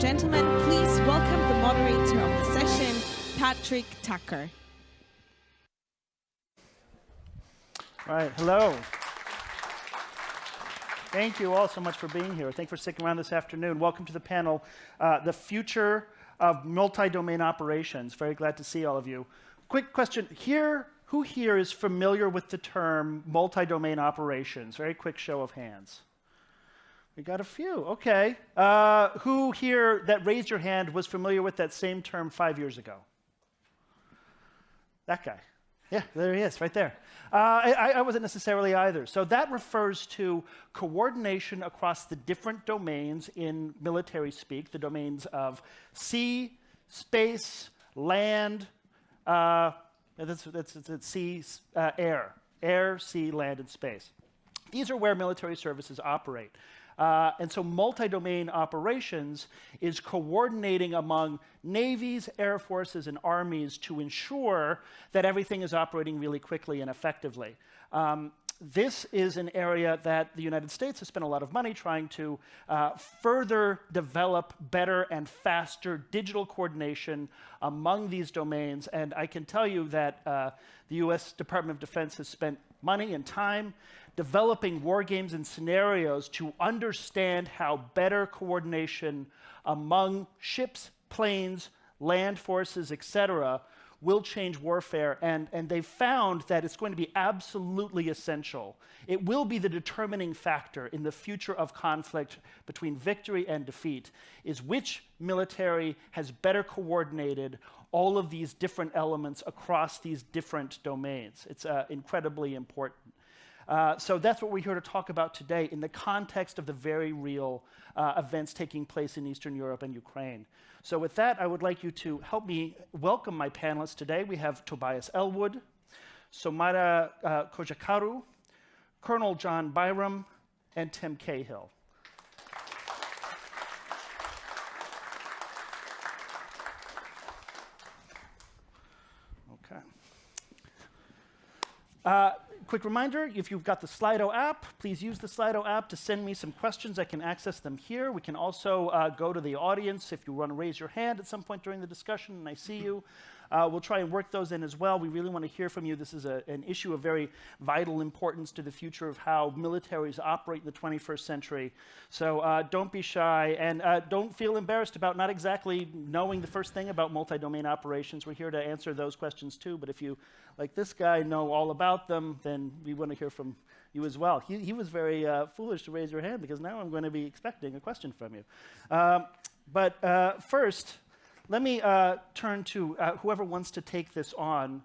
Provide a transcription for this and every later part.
gentlemen, please welcome the moderator of the session, Patrick Tucker. All right, hello. Thank you all so much for being here. Thanks for sticking around this afternoon. Welcome to the panel, The Future of Multi-Domain Operations. Very glad to see all of you. Quick question here, who here is familiar with the term multi-domain operations? Very quick show of hands. We got a few, okay. Who here that raised your hand was familiar with that same term 5 years ago? That guy. Yeah, there he is, right there. I wasn't necessarily either. So that refers to coordination across the different domains in military speak, the domains of sea, space, land, that's sea, air, sea, land, and space. These are where military services operate. And so multi-domain operations is coordinating among navies, air forces, and armies to ensure that everything is operating really quickly and effectively. This is an area that the United States has spent a lot of money trying to further develop better and faster digital coordination among these domains. And I can tell you that the US Department of Defense has spent money and time developing war games and scenarios to understand how better coordination among ships, planes, land forces, etc., will change warfare, and they've found that it's going to be absolutely essential. It will be the determining factor in the future of conflict between victory and defeat, is which military has better coordinated all of these different elements across these different domains. It's incredibly important. So that's what we're here to talk about today in the context of the very real events taking place in Eastern Europe and Ukraine. So with that, I would like you to help me welcome my panelists today. We have Tobias Ellwood, Simona Cojocaru, Colonel John Byram, and Tim Cahill. Okay. Quick reminder, if you've got the Slido app, please use the Slido app to send me some questions. I can access them here. We can also go to the audience if you want to raise your hand at some point during the discussion and I see you. We'll try and work those in as well. We really want to hear from you. This is an issue of very vital importance to the future of how militaries operate in the 21st century. So don't be shy, and don't feel embarrassed about not exactly knowing the first thing about multi-domain operations. We're here to answer those questions too, but if you, like this guy, know all about them, then we want to hear from you as well. He was very foolish to raise your hand, because now I'm going to be expecting a question from you. But first, let me turn to whoever wants to take this on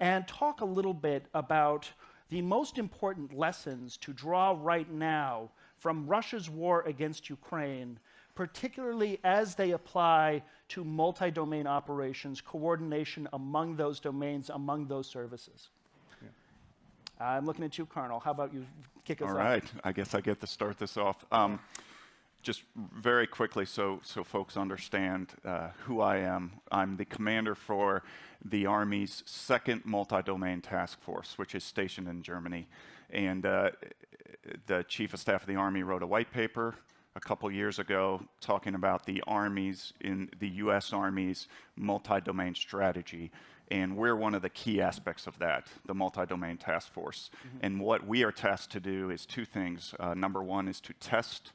and talk a little bit about the most important lessons to draw right now from Russia's war against Ukraine, particularly as they apply to multi-domain operations, coordination among those domains, among those services. Yeah. I'm looking at you, Colonel. How about you kick us off? All right. I guess I get to start this off. Just very quickly, so folks understand who I am. I'm the commander for the Army's 2nd multi-domain task force, which is stationed in Germany. And the Chief of Staff of the Army wrote a white paper a couple years ago talking about the Army's, in the U.S. Army's multi-domain strategy. And we're one of the key aspects of that, the multi-domain task force. Mm-hmm. And what we are tasked to do is two things. Number one is to test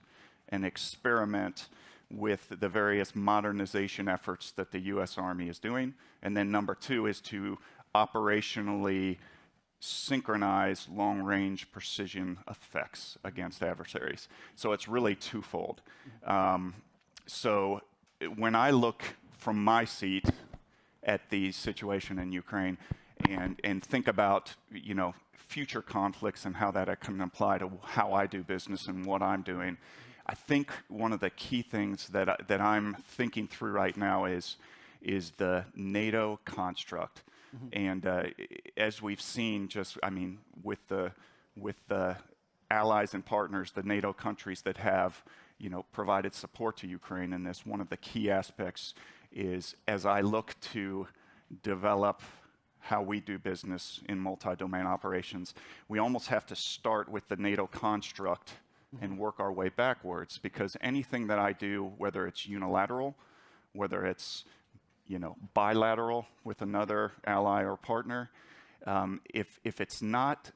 and experiment with the various modernization efforts that the U.S. Army is doing. And then number two is to operationally synchronize long-range precision effects against adversaries. So it's really twofold. So when I look from my seat at the situation in Ukraine and think about, you know, future conflicts and how that can apply to how I do business and what I'm doing, I think one of the key things that I'm thinking through right now is the NATO construct. Mm-hmm. And as we've seen, just with the allies and partners, the NATO countries that have provided support to Ukraine in this, one of the key aspects is, as I look to develop how we do business in multi-domain operations, we almost have to start with the NATO construct and work our way backwards, because anything that I do, whether it's unilateral, whether it's bilateral with another ally or partner, if it's not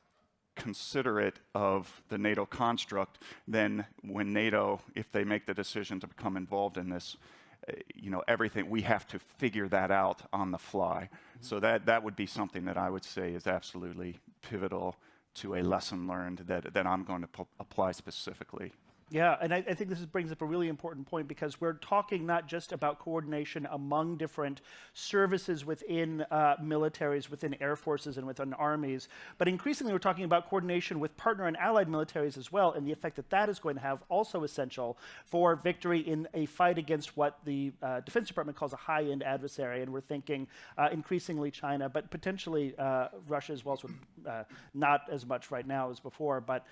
considerate of the NATO construct, then when NATO, if they make the decision to become involved in this, everything, we have to figure that out on the fly. So that would be something that I would say is absolutely pivotal to a lesson learned that I'm going to apply specifically. Yeah, and I think this brings up a really important point, because we're talking not just about coordination among different services within militaries, within air forces, and within armies, but increasingly we're talking about coordination with partner and allied militaries as well, and the effect that is going to have, also essential for victory in a fight against what the Defense Department calls a high-end adversary, and we're thinking increasingly China, but potentially Russia as well, so not as much right now as before, but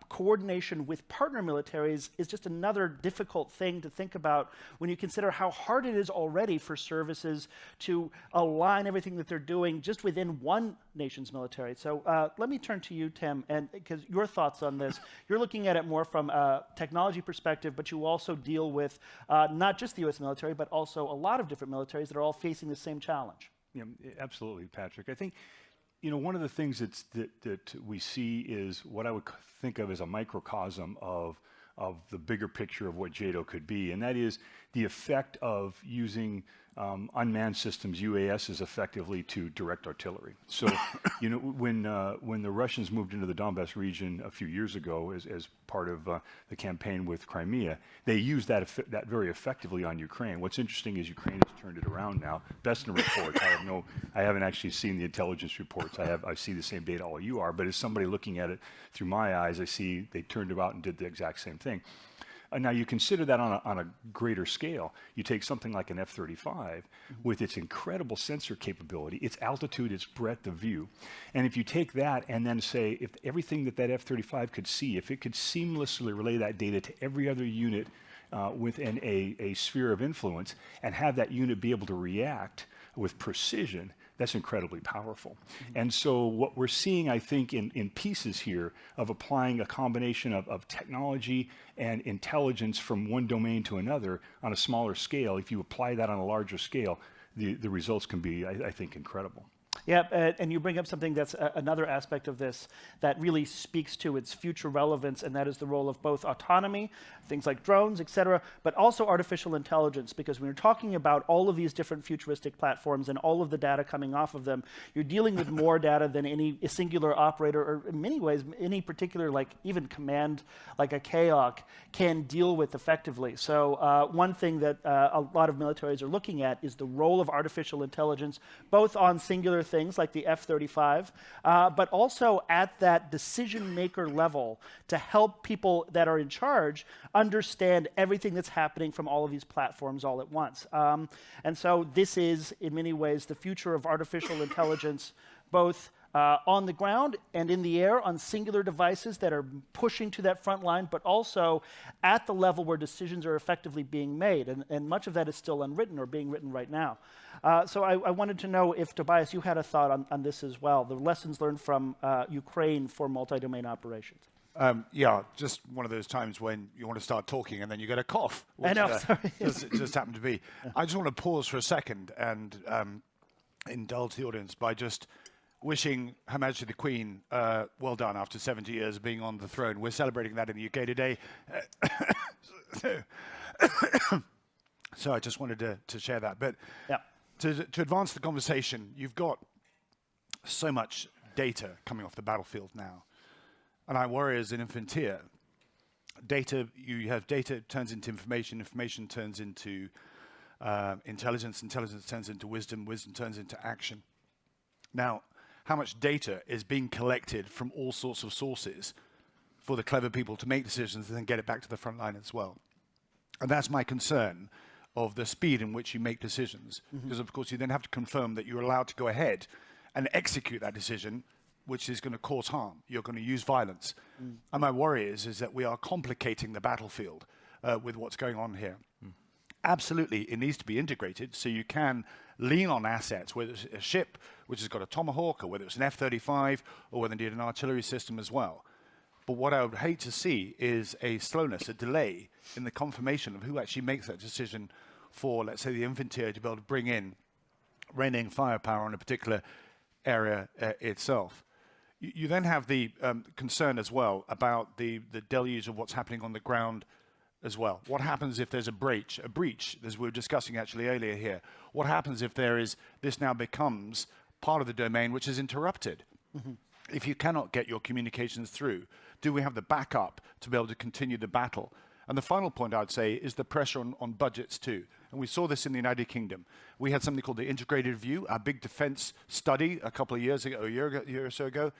coordination with partner militaries is just another difficult thing to think about when you consider how hard it is already for services to align everything that they're doing just within one nation's military. So let me turn to you, Tim, and because your thoughts on this. You're looking at it more from a technology perspective, but you also deal with not just the U.S. military, but also a lot of different militaries that are all facing the same challenge. Yeah, absolutely, Patrick. I think one of the things that we see is what I would think of as a microcosm of the bigger picture of what JATO could be, and that is the effect of using unmanned systems, UASs, effectively to direct artillery. So, when the Russians moved into the Donbass region a few years ago as part of the campaign with Crimea, they used that very effectively on Ukraine. What's interesting is Ukraine has turned it around now. Best in reports. I haven't actually seen the intelligence reports. I see the same data all you are, but as somebody looking at it through my eyes, I see they turned about and did the exact same thing. Now you consider that on a greater scale. You take something like an F-35 with its incredible sensor capability, its altitude, its breadth of view, and if you take that and then say, if everything that F-35 could see, if it could seamlessly relay that data to every other unit within a sphere of influence, and have that unit be able to react with precision, that's incredibly powerful. And so what we're seeing, I think, in pieces here of applying a combination of technology and intelligence from one domain to another on a smaller scale, if you apply that on a larger scale, the results can be, I think, incredible. Yeah, and you bring up something that's another aspect of this that really speaks to its future relevance, and that is the role of both autonomy, things like drones, et cetera, but also artificial intelligence, because when you're talking about all of these different futuristic platforms and all of the data coming off of them, you're dealing with more data than any singular operator, or in many ways, any particular, like even command, like a Cahill, can deal with effectively. So one thing that a lot of militaries are looking at is the role of artificial intelligence, both on singular things like the F-35, but also at that decision maker level to help people that are in charge understand everything that's happening from all of these platforms all at once. And so this is, in many ways, the future of artificial intelligence, both on the ground and in the air on singular devices that are pushing to that front line, but also at the level where decisions are effectively being made. And much of that is still unwritten or being written right now. So I wanted to know if, Tobias, you had a thought on this as well, the lessons learned from Ukraine for multi-domain operations. Yeah, just one of those times when you want to start talking and then you get a cough. Which, I know, sorry. just happened to be. I just want to pause for a second and indulge the audience by just wishing Her Majesty the Queen well done after 70 years of being on the throne. We're celebrating that in the UK today. So I just wanted to share that. But yeah. To advance the conversation, you've got so much data coming off the battlefield now. And I worry as an infantier, you have data turns into information, information turns into intelligence, intelligence turns into wisdom, wisdom turns into action. Now, how much data is being collected from all sorts of sources for the clever people to make decisions and then get it back to the front line as well? And that's my concern of the speed in which you make decisions. Because, of course, you then have to confirm that you're allowed to go ahead and execute that decision, which is going to cause harm. You're going to use violence. And my worry is that we are complicating the battlefield with what's going on here. Absolutely, it needs to be integrated so you can lean on assets, whether it's a ship which has got a Tomahawk, or whether it's an F-35, or whether indeed an artillery system as well. But what I would hate to see is a slowness, a delay in the confirmation of who actually makes that decision for, let's say, the infanteer to be able to bring in reigning firepower on a particular area itself. You then have the concern as well about the deluge of what's happening on the ground as well. What happens if there's a breach, as we were discussing actually earlier here? What happens if this now becomes part of the domain which is interrupted? If you cannot get your communications through, do we have the backup to be able to continue the battle? And the final point I'd say is the pressure on budgets too. And we saw this in the United Kingdom. We had something called the Integrated View, our big defense study a couple of years ago, a year or so ago.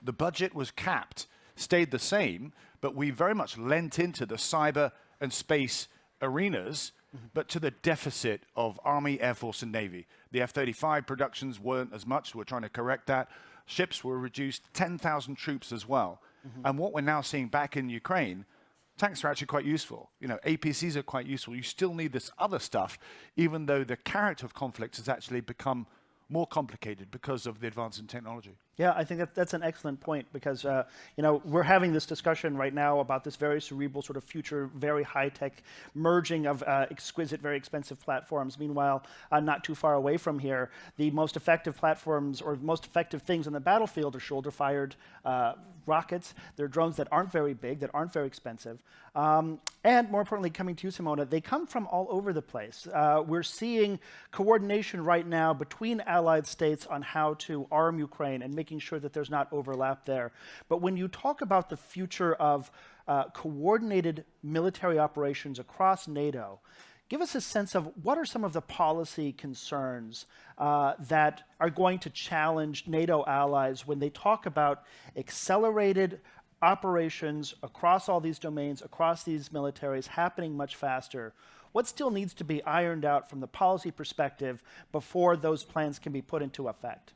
The budget was capped, stayed the same, but we very much lent into the cyber and space arenas, but to the deficit of Army, Air Force, and Navy. The F-35 productions weren't as much. We're trying to correct that. Ships were reduced, 10,000 troops as well. And what we're now seeing back in Ukraine, tanks are actually quite useful. You know, APCs are quite useful. You still need this other stuff, even though the character of conflict has actually become more complicated because of the advance in technology. Yeah, I think that's an excellent point because, you know, we're having this discussion right now about this very cerebral sort of future, very high-tech merging of exquisite, very expensive platforms. Meanwhile, not too far away from here, the most effective platforms or most effective things on the battlefield are shoulder-fired rockets. They're drones that aren't very big, that aren't very expensive. And more importantly, coming to you, Simona, they come from all over the place. We're seeing coordination right now between allied states on how to arm Ukraine and making sure that there's not overlap there. But when you talk about the future of coordinated military operations across NATO, give us a sense of what are some of the policy concerns that are going to challenge NATO allies when they talk about accelerated operations across all these domains, across these militaries, happening much faster. What still needs to be ironed out from the policy perspective before those plans can be put into effect?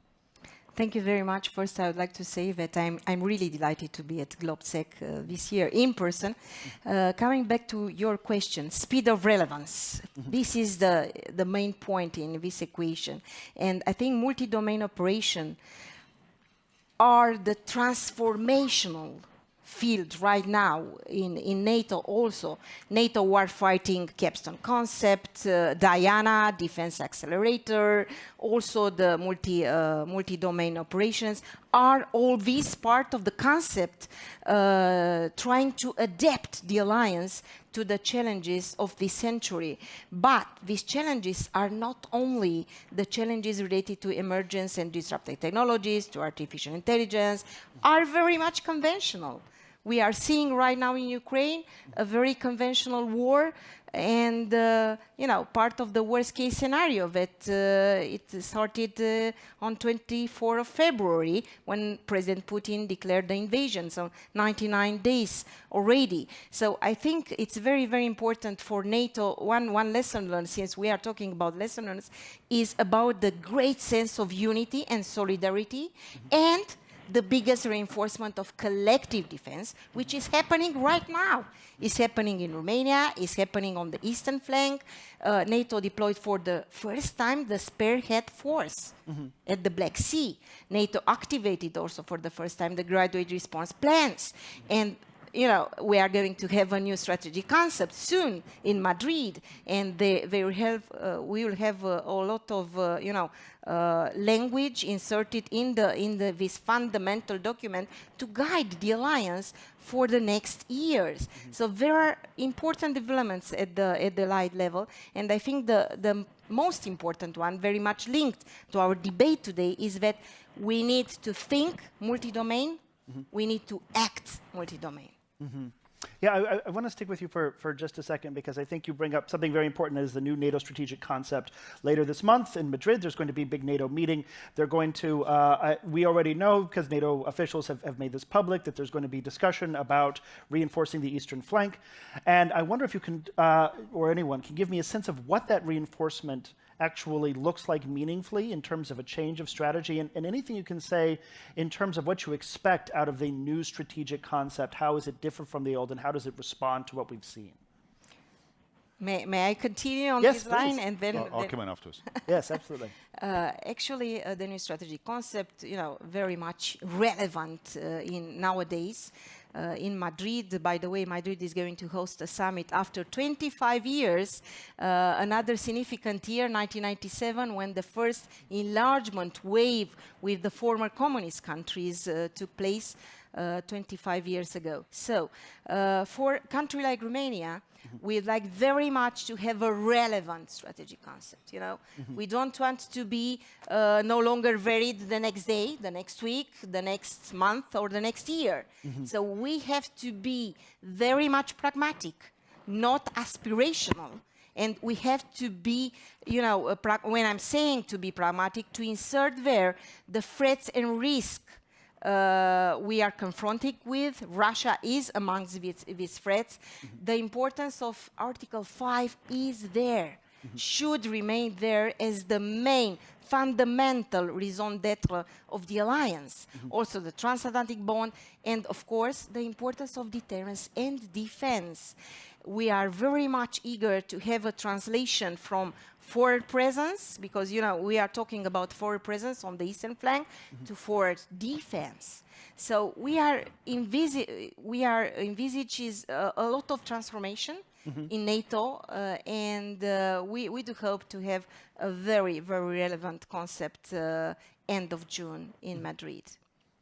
Thank you very much. First, I would like to say that I'm really delighted to be at GlobeSec this year in person. Coming back to your question, speed of relevance. This is the main point in this equation. And I think multi-domain operation are the transformational field right now in NATO also. NATO warfighting capstone concept, Diana, defense accelerator, also the multi-domain operations, are all these part of the concept trying to adapt the alliance to the challenges of this century. But these challenges are not only the challenges related to emergence and disruptive technologies, to artificial intelligence, are very much conventional. We are seeing right now in Ukraine a very conventional war, and you know, part of the worst case scenario that it started on 24th of February when President Putin declared the invasion, so 99 days already. So I think it's very, very important for NATO. One lesson learned, since we are talking about lesson learned, is about the great sense of unity and solidarity, and the biggest reinforcement of collective defense, which is happening right now. It's happening in Romania, it's happening on the eastern flank. NATO deployed for the first time the spearhead force at the Black Sea. NATO activated also for the first time the graduate response plans. And you know, we are going to have a new strategy concept soon in Madrid, and we will have a lot of you know, language inserted in this fundamental document to guide the alliance for the next years. So there are important developments at the allied level, and I think the most important one, very much linked to our debate today, is that we need to think multi-domain, we need to act multi-domain. Yeah, I want to stick with you for just a second, because I think you bring up something very important as the new NATO strategic concept. Later this month in Madrid, there's going to be a big NATO meeting. They're going to, we already know, because NATO officials have made this public, that there's going to be discussion about reinforcing the eastern flank. And I wonder if you can, or anyone, can give me a sense of what that reinforcement actually looks like meaningfully in terms of a change of strategy, and anything you can say in terms of what you expect out of the new strategic concept. How is it different from the old, and how does it respond to what we've seen? May I continue on Yes, this line? please. And then I'll come in afterwards. Yes, absolutely. Actually, the new strategic concept, very much relevant in nowadays. In Madrid, by the way, Madrid is going to host a summit after 25 years. Another significant year, 1997, when the first enlargement wave with the former communist countries took place 25 years ago. So, for a country like Romania, we'd like very much to have a relevant strategic concept. We don't want to be no longer varied the next day, the next week, the next month, or the next year. So we have to be very much pragmatic, not aspirational. And we have to be, when I'm saying to be pragmatic, to insert there the threats and risks we are confronting with. Russia is amongst these threats. The importance of Article 5 is there, should remain there as the main fundamental raison d'etre of the alliance. Also the transatlantic bond, and of course the importance of deterrence and defense. We are very much eager to have a translation from forward presence, because we are talking about forward presence on the eastern flank, to forward defense. So we are envisages a lot of transformation in NATO, and we do hope to have a very, very relevant concept end of June in Madrid.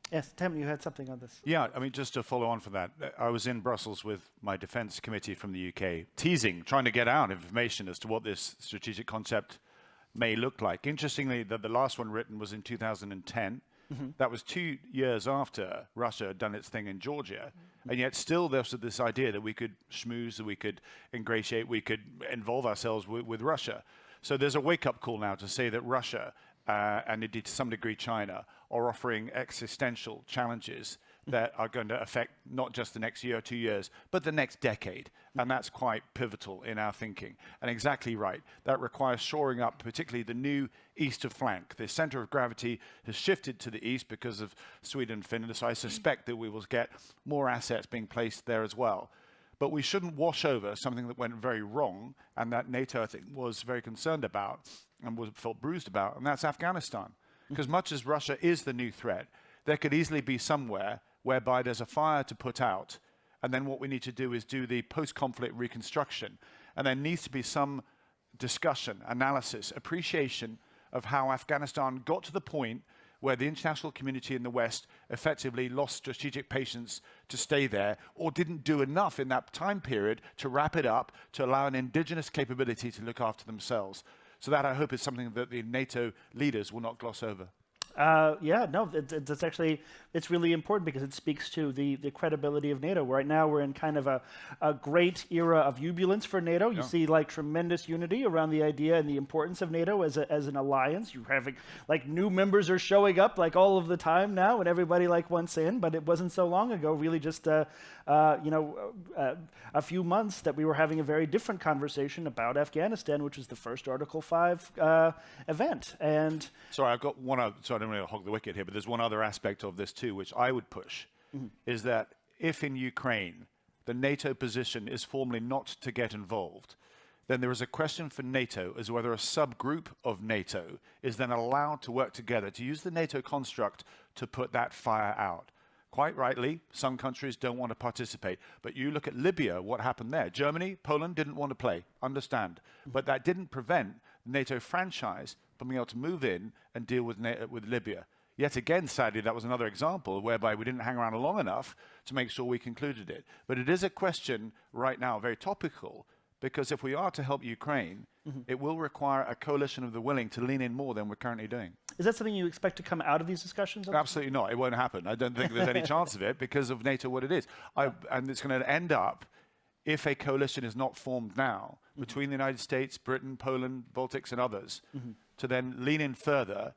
Yes, Tim, you had something on this. Yeah, I mean, just to follow on from that, I was in Brussels with my defence committee from the UK, trying to get out information as to what this strategic concept may look like. Interestingly, the last one written was in 2010. That was 2 years after Russia had done its thing in Georgia. And yet still there's this idea that we could schmooze, that we could ingratiate, we could involve ourselves with Russia. So there's a wake-up call now to say that Russia, and indeed to some degree China, are offering existential challenges that are going to affect not just the next year or 2 years, but the next decade. And that's quite pivotal in our thinking. And exactly right. That requires shoring up particularly the new eastern flank. The center of gravity has shifted to the east because of Sweden and Finland, so I suspect that we will get more assets being placed there as well. But we shouldn't wash over something that went very wrong and that NATO, I think, was very concerned about and felt bruised about, and that's Afghanistan. Because much as Russia is the new threat, there could easily be somewhere whereby there's a fire to put out, and then what we need to do is do the post-conflict reconstruction. And there needs to be some discussion, analysis, appreciation of how Afghanistan got to the point where the international community in the West effectively lost strategic patience to stay there, or didn't do enough in that time period to wrap it up, to allow an indigenous capability to look after themselves. So that, I hope, is something that the NATO leaders will not gloss over. It's actually, it's really important because it speaks to the credibility of NATO. Right now we're in kind of a great era of jubilance for NATO. You see like tremendous unity around the idea and the importance of NATO as an alliance. You're having like new members are showing up like all of the time now, and everybody like wants in, but it wasn't so long ago, really just a few months that we were having a very different conversation about Afghanistan, which was the first Article 5 event. And sorry, I've got one other, so I don't want to hog the wicket here, but there's one other aspect of this too, which I would push, is that if in Ukraine the NATO position is formally not to get involved, then there is a question for NATO as whether a subgroup of NATO is then allowed to work together to use the NATO construct to put that fire out. Quite rightly, some countries don't want to participate. But you look at Libya, what happened there. Germany, Poland didn't want to play, understand. But that didn't prevent the NATO franchise from being able to move in and deal with Libya. Yet again, sadly, that was another example whereby we didn't hang around long enough to make sure we concluded it. But it is a question right now, very topical, because if we are to help Ukraine, it will require a coalition of the willing to lean in more than we're currently doing. is that something you expect to come out of these discussions? Absolutely not. It won't happen. I don't think there's any chance of it because of NATO what it is. And it's going to end up, if a coalition is not formed now between the United States, Britain, Poland, Baltics, and others, to then lean in further,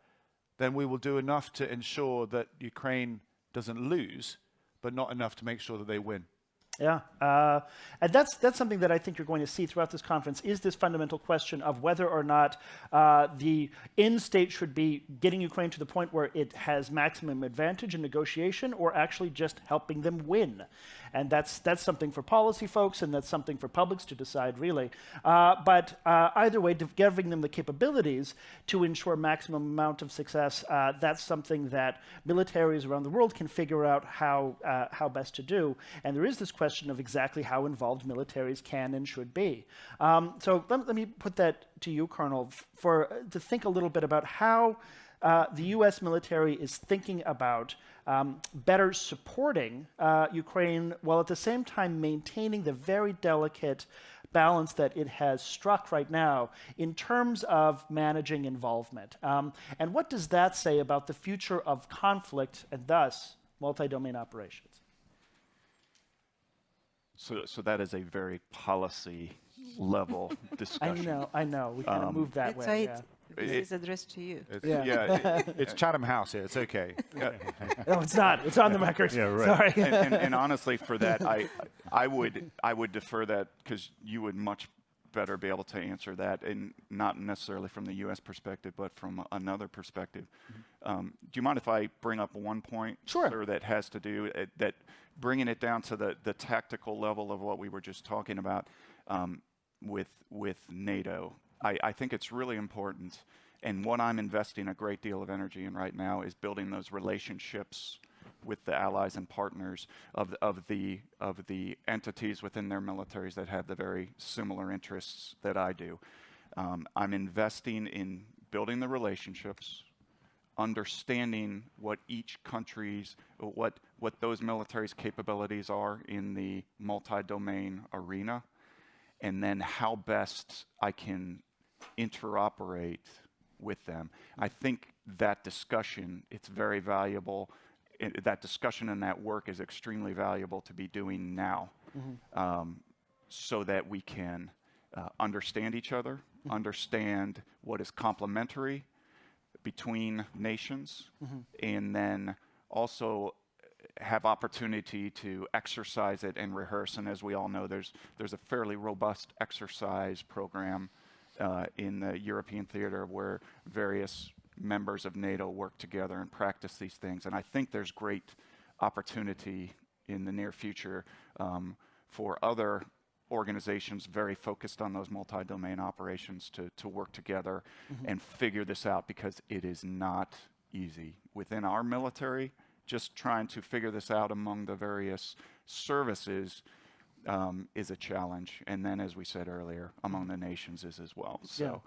then we will do enough to ensure that Ukraine doesn't lose, but not enough to make sure that they win. Yeah, and that's something that I think you're going to see throughout this conference, is this fundamental question of whether or not the end state should be getting Ukraine to the point where it has maximum advantage in negotiation, or actually just helping them win. And that's something for policy folks, and that's something for publics to decide, really. But either way, giving them the capabilities to ensure maximum amount of success, that's something that militaries around the world can figure out how best to do. And there is this question of exactly how involved militaries can and should be. So let me put that to you, Colonel, to think a little bit about how the U.S. military is thinking about better supporting Ukraine, while at the same time maintaining the very delicate balance that it has struck right now in terms of managing involvement. And what does that say about the future of conflict and thus multi-domain operations? So that is a very policy level discussion. I know. We kind of moved that That's way. right. This is addressed to you. It's Chatham House here. It's okay. No, it's not. It's on the record. Yeah, right. Sorry. And honestly, for that, I would defer that, because you would much better be able to answer that, and not necessarily from the U.S. perspective, but from another perspective. Do you mind if I bring up one point? Sure. Sir, that has to do that bringing it down to the tactical level of what we were just talking about with NATO. I think it's really important, and what I'm investing a great deal of energy in right now is building those relationships with the allies and partners of the entities within their militaries that have the very similar interests that I do. I'm investing in building the relationships, understanding what each country's, what those militaries' capabilities are in the multi-domain arena, and then how best I can interoperate with them. I think that discussion, it's very valuable. That discussion and that work is extremely valuable to be doing now, so that we can understand each other, understand what is complementary between nations, and then also have opportunity to exercise it and rehearse. And as we all know, there's a fairly robust exercise program in the European theater where various members of NATO work together and practice these things. And I think there's great opportunity in the near future for other organizations very focused on those multi-domain operations to work together and figure this out, because it is not easy. Within our military, just trying to figure this out among the various services is a challenge. And then, as we said earlier, among the nations is as well. So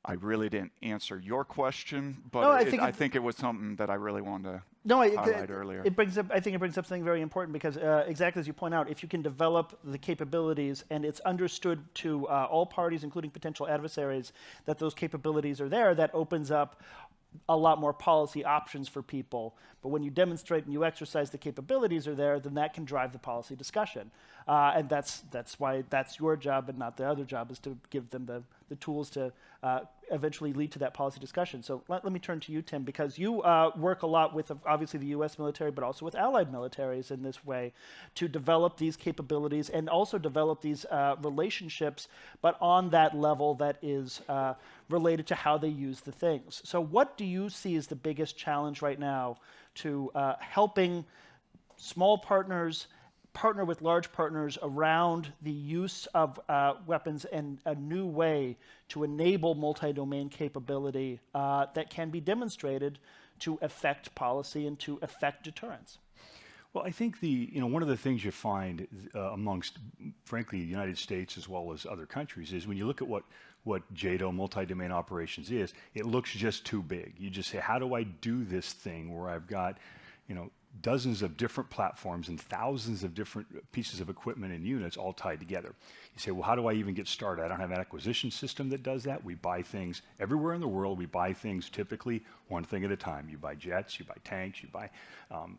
I really didn't answer your question, but No, I think it was something that I really wanted to highlight earlier. I think it brings up something very important, because exactly as you point out, if you can develop the capabilities and it's understood to all parties, including potential adversaries, that those capabilities are there, that opens up a lot more policy options for people. But when you demonstrate and you exercise the capabilities are there, then that can drive the policy discussion. And that's why that's your job and not the other job, is to give them the tools to eventually lead to that policy discussion. So let me turn to you, Tim, because you work a lot with obviously the U.S. military, but also with allied militaries in this way, to develop these capabilities and also develop these relationships, but on that level that is related to how they use the things. So what do you see as the biggest challenge right now to helping small partners partner with large partners around the use of weapons and a new way to enable multi-domain capability that can be demonstrated to affect policy and to affect deterrence? Well, I think one of the things you find amongst, frankly, the United States as well as other countries is when you look at what JATO, multi-domain operations is, it looks just too big. You just say, how do I do this thing where I've got, dozens of different platforms and thousands of different pieces of equipment and units all tied together? You say, well, how do I even get started? I don't have an acquisition system that does that. We buy things everywhere in the world. We buy things typically one thing at a time. You buy jets, you buy tanks, you buy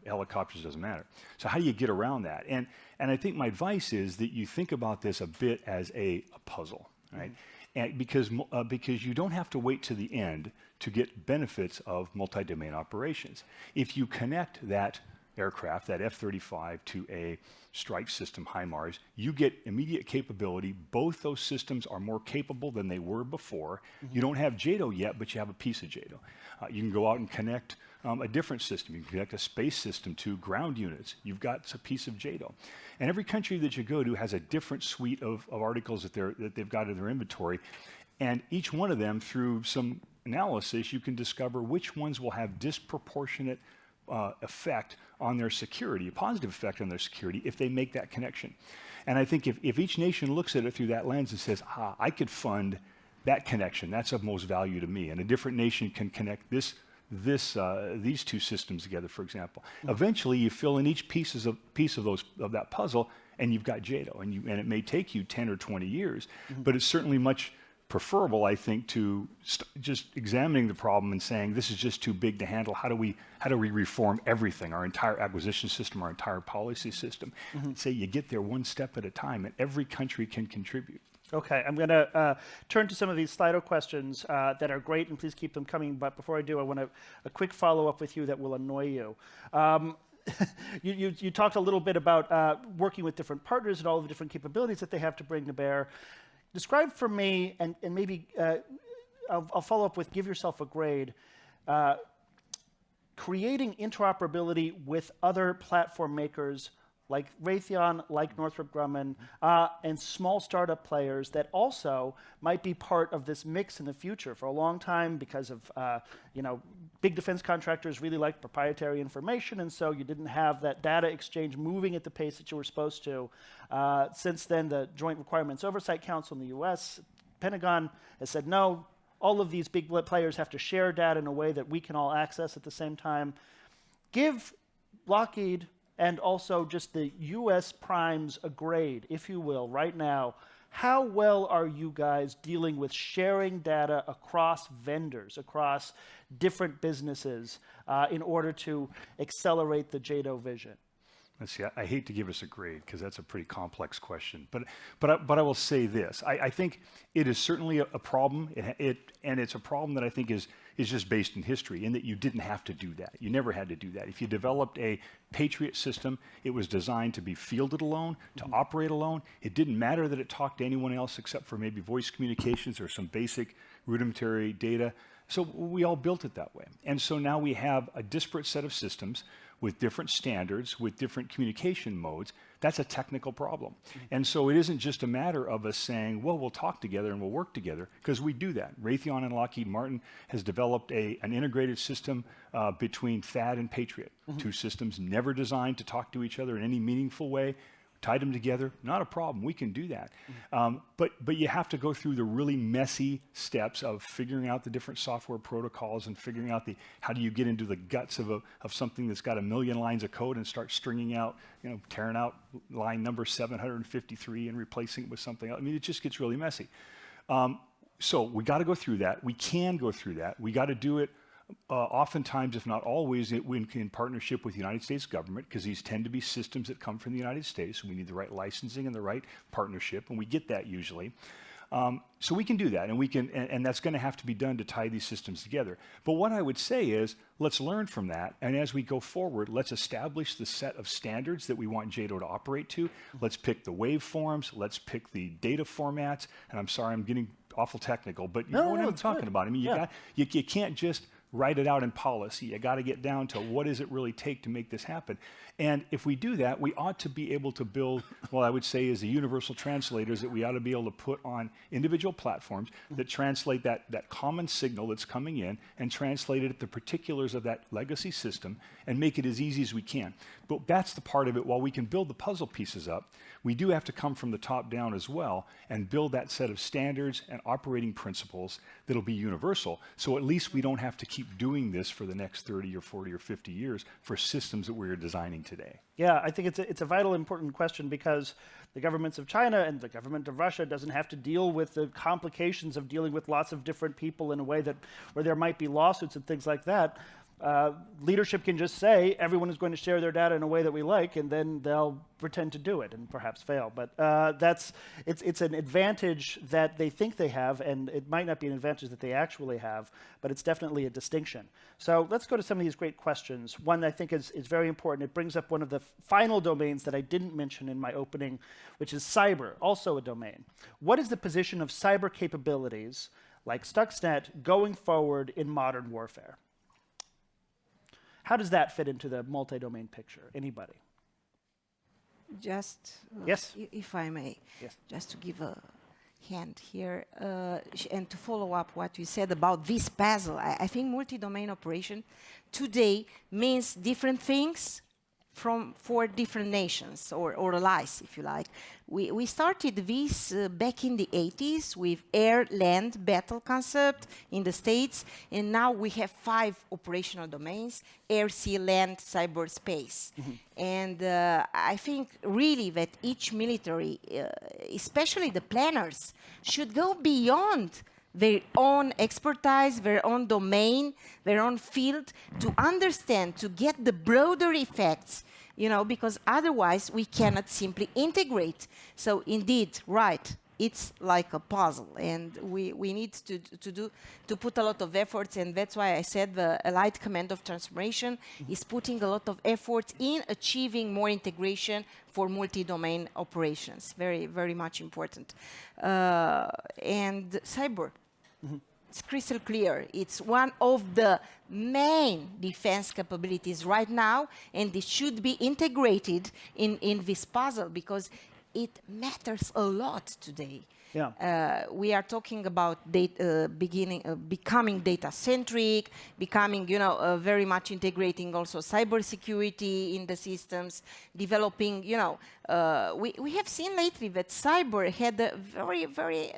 helicopters, doesn't matter. So how do you get around that? And I think my advice is that you think about this a bit as a puzzle, right? And because you don't have to wait to the end to get benefits of multi-domain operations. If you connect that aircraft, that F-35 to a strike system HIMARS, you get immediate capability. Both those systems are more capable than they were before. You don't have JATO yet, but you have a piece of JATO. You can go out and connect a different system. You can connect a space system to ground units. You've got a piece of JATO. And every country that you go to has a different suite of articles that they've got in their inventory. And each one of them, through some analysis, you can discover which ones will have disproportionate effect on their security, a positive effect on their security, if they make that connection. And I think if each nation looks at it through that lens and says, I could fund that connection, that's of most value to me, and a different nation can connect these two systems together, for example. Eventually, you fill in each piece of that puzzle, and you've got JATO, and it may take you 10 or 20 years, but it's certainly much preferable, I think, to just examining the problem and saying, this is just too big to handle. How do we reform everything, our entire acquisition system, our entire policy system? Say you get there one step at a time, and every country can contribute. Okay, I'm going to turn to some of these Slido questions that are great, and please keep them coming. But before I do, I want a quick follow-up with you that will annoy you. You talked a little bit about working with different partners and all of the different capabilities that they have to bring to bear. Describe for me, and maybe I'll follow up with give yourself a grade, creating interoperability with other platform makers like Raytheon, like Northrop Grumman, and small startup players that also might be part of this mix in the future. For a long time, because of big defense contractors really liked proprietary information, and so you didn't have that data exchange moving at the pace that you were supposed to. Since then, the Joint Requirements Oversight Council in the US, Pentagon, has said no, all of these big players have to share data in a way that we can all access at the same time. Give Lockheed and also just the US primes a grade, if you will, right now. How well are you guys dealing with sharing data across vendors, across different businesses, in order to accelerate the JATO vision? Let's see, I hate to give us a grade because that's a pretty complex question, but I will say this. I think it is certainly a problem, and it's a problem that I think is just based in history, in that you didn't have to do that. You never had to do that. If you developed a Patriot system, it was designed to be fielded alone, to operate alone. It didn't matter that it talked to anyone else except for maybe voice communications or some basic rudimentary data. So we all built it that way. And so now we have a disparate set of systems with different standards, with different communication modes. That's a technical problem. And so it isn't just a matter of us saying, well, we'll talk together and we'll work together, because we do that. Raytheon and Lockheed Martin has developed an integrated system between THAAD and Patriot. Two systems never designed to talk to each other in any meaningful way. Tied them together, not a problem, we can do that. But you have to go through the really messy steps of figuring out the different software protocols and figuring out how do you get into the guts of something that's got 1 million lines of code and start stringing out, tearing out line number 753 and replacing it with something else. I mean, it just gets really messy. So we got to go through that. We can go through that. We got to do it oftentimes, if not always, in partnership with the United States government, because these tend to be systems that come from the United States. So we need the right licensing and the right partnership, and we get that usually. So we can do that, and that's going to have to be done to tie these systems together. But what I would say is, let's learn from that, and as we go forward, let's establish the set of standards that we want JATO to operate to. Let's pick the waveforms, let's pick the data formats, and I'm sorry, I'm getting awful technical, but you know what I'm talking about. I mean, you can't just write it out in policy. You got to get down to what does it really take to make this happen. And if we do that, we ought to be able to build, well, I would say is the universal translators that we ought to be able to put on individual platforms that translate that common signal that's coming in and translate it at the particulars of that legacy system and make it as easy as we can. But that's the part of it. While we can build the puzzle pieces up, we do have to come from the top down as well and build that set of standards and operating principles that'll be universal. So at least we don't have to keep doing this for the next 30 or 40 or 50 years for systems that we're designing today. Yeah, I think it's a vital, important question, because the governments of China and the government of Russia doesn't have to deal with the complications of dealing with lots of different people in a way where there might be lawsuits and things like that. leadership can just say everyone is going to share their data in a way that we like, and then they'll pretend to do it and perhaps fail. But it's an advantage that they think they have, and it might not be an advantage that they actually have, but it's definitely a distinction. So let's go to some of these great questions. One I think is very important. It brings up one of the final domains that I didn't mention in my opening, which is cyber, also a domain. What is the position of cyber capabilities like Stuxnet going forward in modern warfare? How does that fit into the multi-domain picture? Anybody? Just, Yes. if I may, Yes. just to give a hand here, and to follow up what you said about this puzzle, I think multi-domain operation today means different things for different nations or allies, if you like. We started this back in the 80s with air-land battle concept in the States, and now we have 5 operational domains: air, sea, land, cyberspace. And I think really that each military, especially the planners, should go beyond their own expertise, their own domain, their own field, to understand, to get the broader effects, because otherwise we cannot simply integrate. So indeed, right, it's like a puzzle, and we need to put a lot of efforts, and that's why I said the Allied Command of Transformation is putting a lot of effort in achieving more integration for multi-domain operations. Very, very much important. And cyber, it's crystal clear. It's one of the main defense capabilities right now, and it should be integrated in this puzzle because it matters a lot today. Yeah. We are talking about becoming data-centric, becoming, very much integrating also cybersecurity in the systems, developing, we have seen lately that cyber had a very, very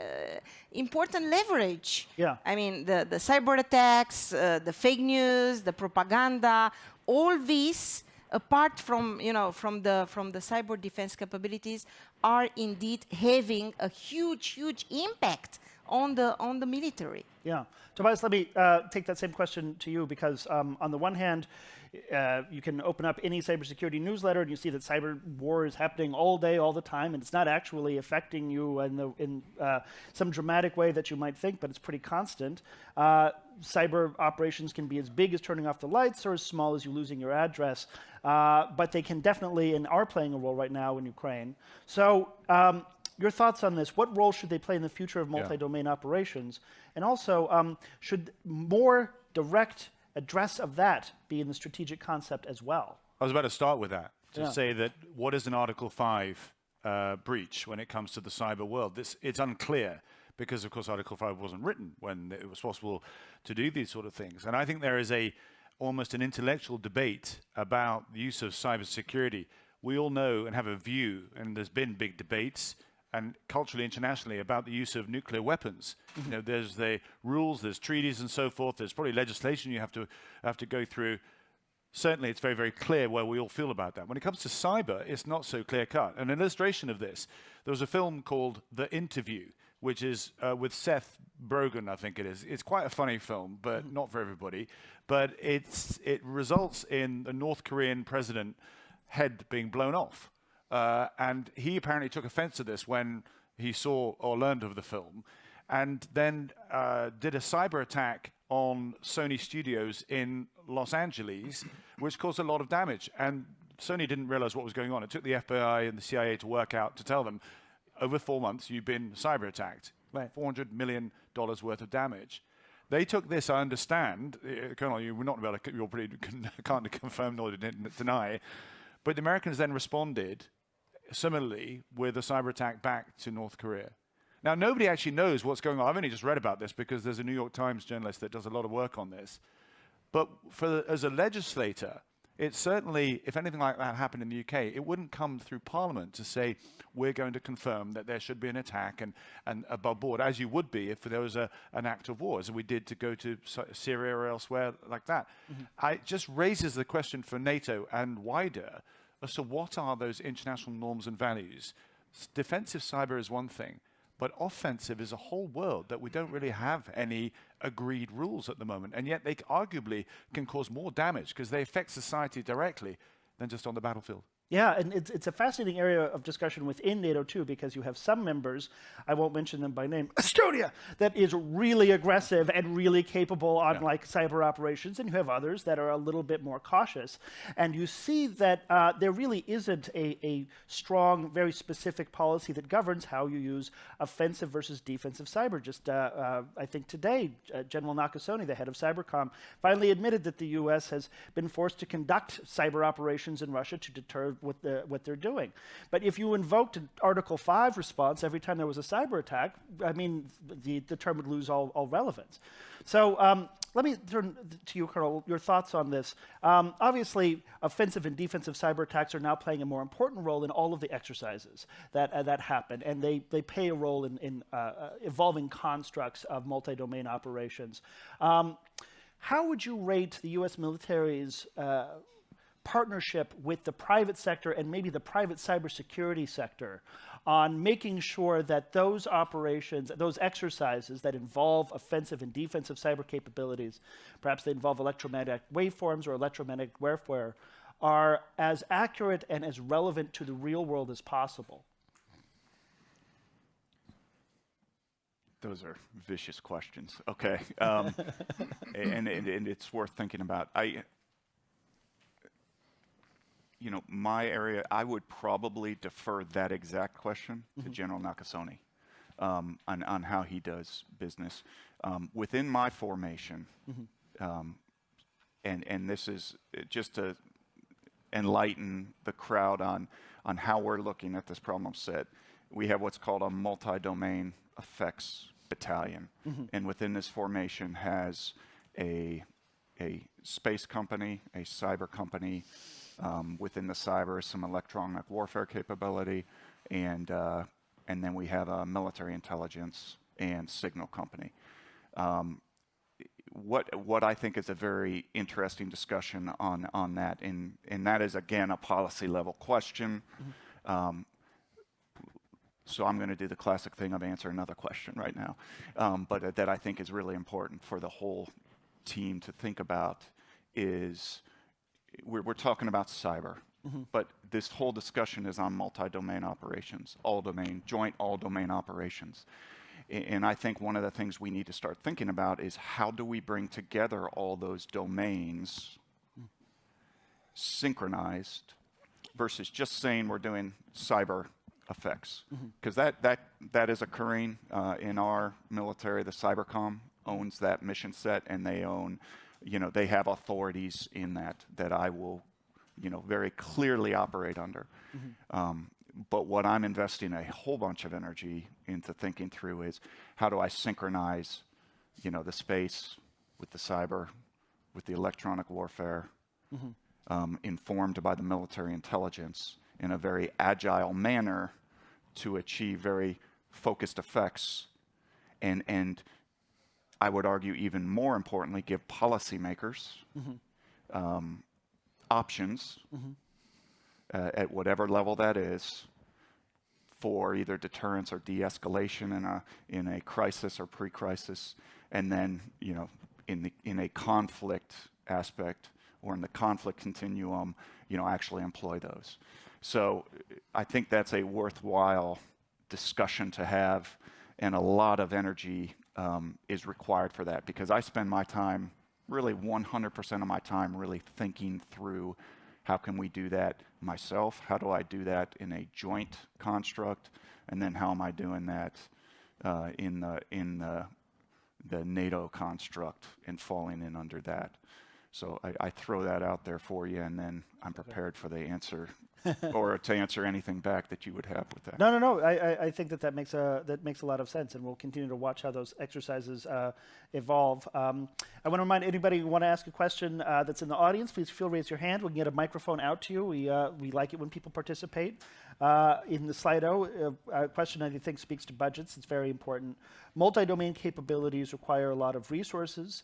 important leverage. Yeah. I mean, the cyber attacks, the fake news, the propaganda, all these, apart from the cyber defense capabilities, are indeed having a huge impact on the military. Yeah. Tobias, let me take that same question to you, because on the one hand, you can open up any cybersecurity newsletter and you see that cyber war is happening all day, all the time, and it's not actually affecting you in some dramatic way that you might think, but it's pretty constant. Cyber operations can be as big as turning off the lights or as small as you losing your address, but they can definitely and are playing a role right now in Ukraine. So your thoughts on this? What role should they play in the future of multi-domain operations? And also, should more direct address of that be in the strategic concept as well? I was about to start with that, to say that what is an Article 5 breach when it comes to the cyber world? It's unclear, because of course Article 5 wasn't written when it was possible to do these sort of things. And I think there is almost an intellectual debate about the use of cybersecurity. We all know and have a view, and there's been big debates, and culturally, internationally, about the use of nuclear weapons. There's the rules, there's treaties and so forth. There's probably legislation you have to go through. Certainly, it's very, very clear where we all feel about that. When it comes to cyber, it's not so clear-cut. An illustration of this, there was a film called The Interview, which is with Seth Rogen, I think it is. It's quite a funny film, but not for everybody. But it results in the North Korean president head being blown off. And he apparently took offense to this when he saw or learned of the film, and then did a cyber attack on Sony Studios in Los Angeles, which caused a lot of damage. And Sony didn't realize what was going on. It took the FBI and the CIA to tell them, over 4 months, you've been cyber attacked. Right. $400 million worth of damage. They took this, I understand, Colonel, you were not able to, you're pretty, can't confirm nor deny, but the Americans then responded similarly with a cyber attack back to North Korea. Now, nobody actually knows what's going on. I've only just read about this because there's a New York Times journalist that does a lot of work on this. But as a legislator, it certainly, if anything like that happened in the UK, it wouldn't come through Parliament to say, we're going to confirm that there should be an attack and above board, as you would be if there was an act of war, as we did to go to Syria or elsewhere like that. It just raises the question for NATO and wider as to what are those international norms and values. Defensive cyber is one thing, but offensive is a whole world that we don't really have any agreed rules at the moment, and yet they arguably can cause more damage because they affect society directly than just on the battlefield. Yeah, and it's a fascinating area of discussion within NATO too, because you have some members, I won't mention them by name, Estonia, that is really aggressive and really capable on like cyber operations, and you have others that are a little bit more cautious. And you see that there really isn't a strong, very specific policy that governs how you use offensive versus defensive cyber. Just I think today, General Nakasone, the head of Cybercom, finally admitted that the U.S. has been forced to conduct cyber operations in Russia to deter what they're doing. But if you invoked an Article 5 response every time there was a cyber attack, I mean, the term would lose all relevance. So let me turn to you, Colonel, your thoughts on this. Obviously, offensive and defensive cyber attacks are now playing a more important role in all of the exercises that happen, and they play a role in evolving constructs of multi-domain operations. How would you rate the U.S. military's partnership with the private sector and maybe the private cybersecurity sector on making sure that those operations, those exercises that involve offensive and defensive cyber capabilities, perhaps they involve electromagnetic waveforms or electromagnetic warfare, are as accurate and as relevant to the real world as possible? Those are vicious questions. Okay. And it's worth thinking about. My area, I would probably defer that exact question to General Nakasone on how he does business. Within my formation, and this is just to enlighten the crowd on how we're looking at this problem set, we have what's called a multi-domain effects battalion. And within this formation has a space company, a cyber company, within the cyber, some electronic warfare capability, and then we have a military intelligence and signal company. What I think is a very interesting discussion on that, and that is again a policy level question. So I'm going to do the classic thing of answer another question right now, but that I think is really important for the whole team to think about is we're talking about cyber, but this whole discussion is on multi-domain operations, joint all-domain operations. And I think one of the things we need to start thinking about is how do we bring together all those domains synchronized versus just saying we're doing cyber effects. Because that is occurring in our military. The Cybercom owns that mission set, and they own, they have authorities in that I will, very clearly operate under. But what I'm investing a whole bunch of energy into thinking through is how do I synchronize, the space with the cyber, with the electronic warfare, informed by the military intelligence in a very agile manner to achieve very focused effects, and I would argue even more importantly, give policymakers options at whatever level that is for either deterrence or de-escalation in a crisis or pre-crisis, and then in a conflict aspect or in the conflict continuum, actually employ those. So I think that's a worthwhile discussion to have, and a lot of energy is required for that, because I spend my time, really 100% of my time, really thinking through how can we do that myself, how do I do that in a joint construct, and then how am I doing that in the NATO construct and falling in under that. So I throw that out there for you, and then I'm prepared for the answer or to answer anything back that you would have with that. No. I think that makes a lot of sense, and we'll continue to watch how those exercises evolve. I want to remind anybody who want to ask a question that's in the audience, please feel raise your hand. We can get a microphone out to you. We like it when people participate. In the Slido, a question I think speaks to budgets. It's very important. Multi-domain capabilities require a lot of resources.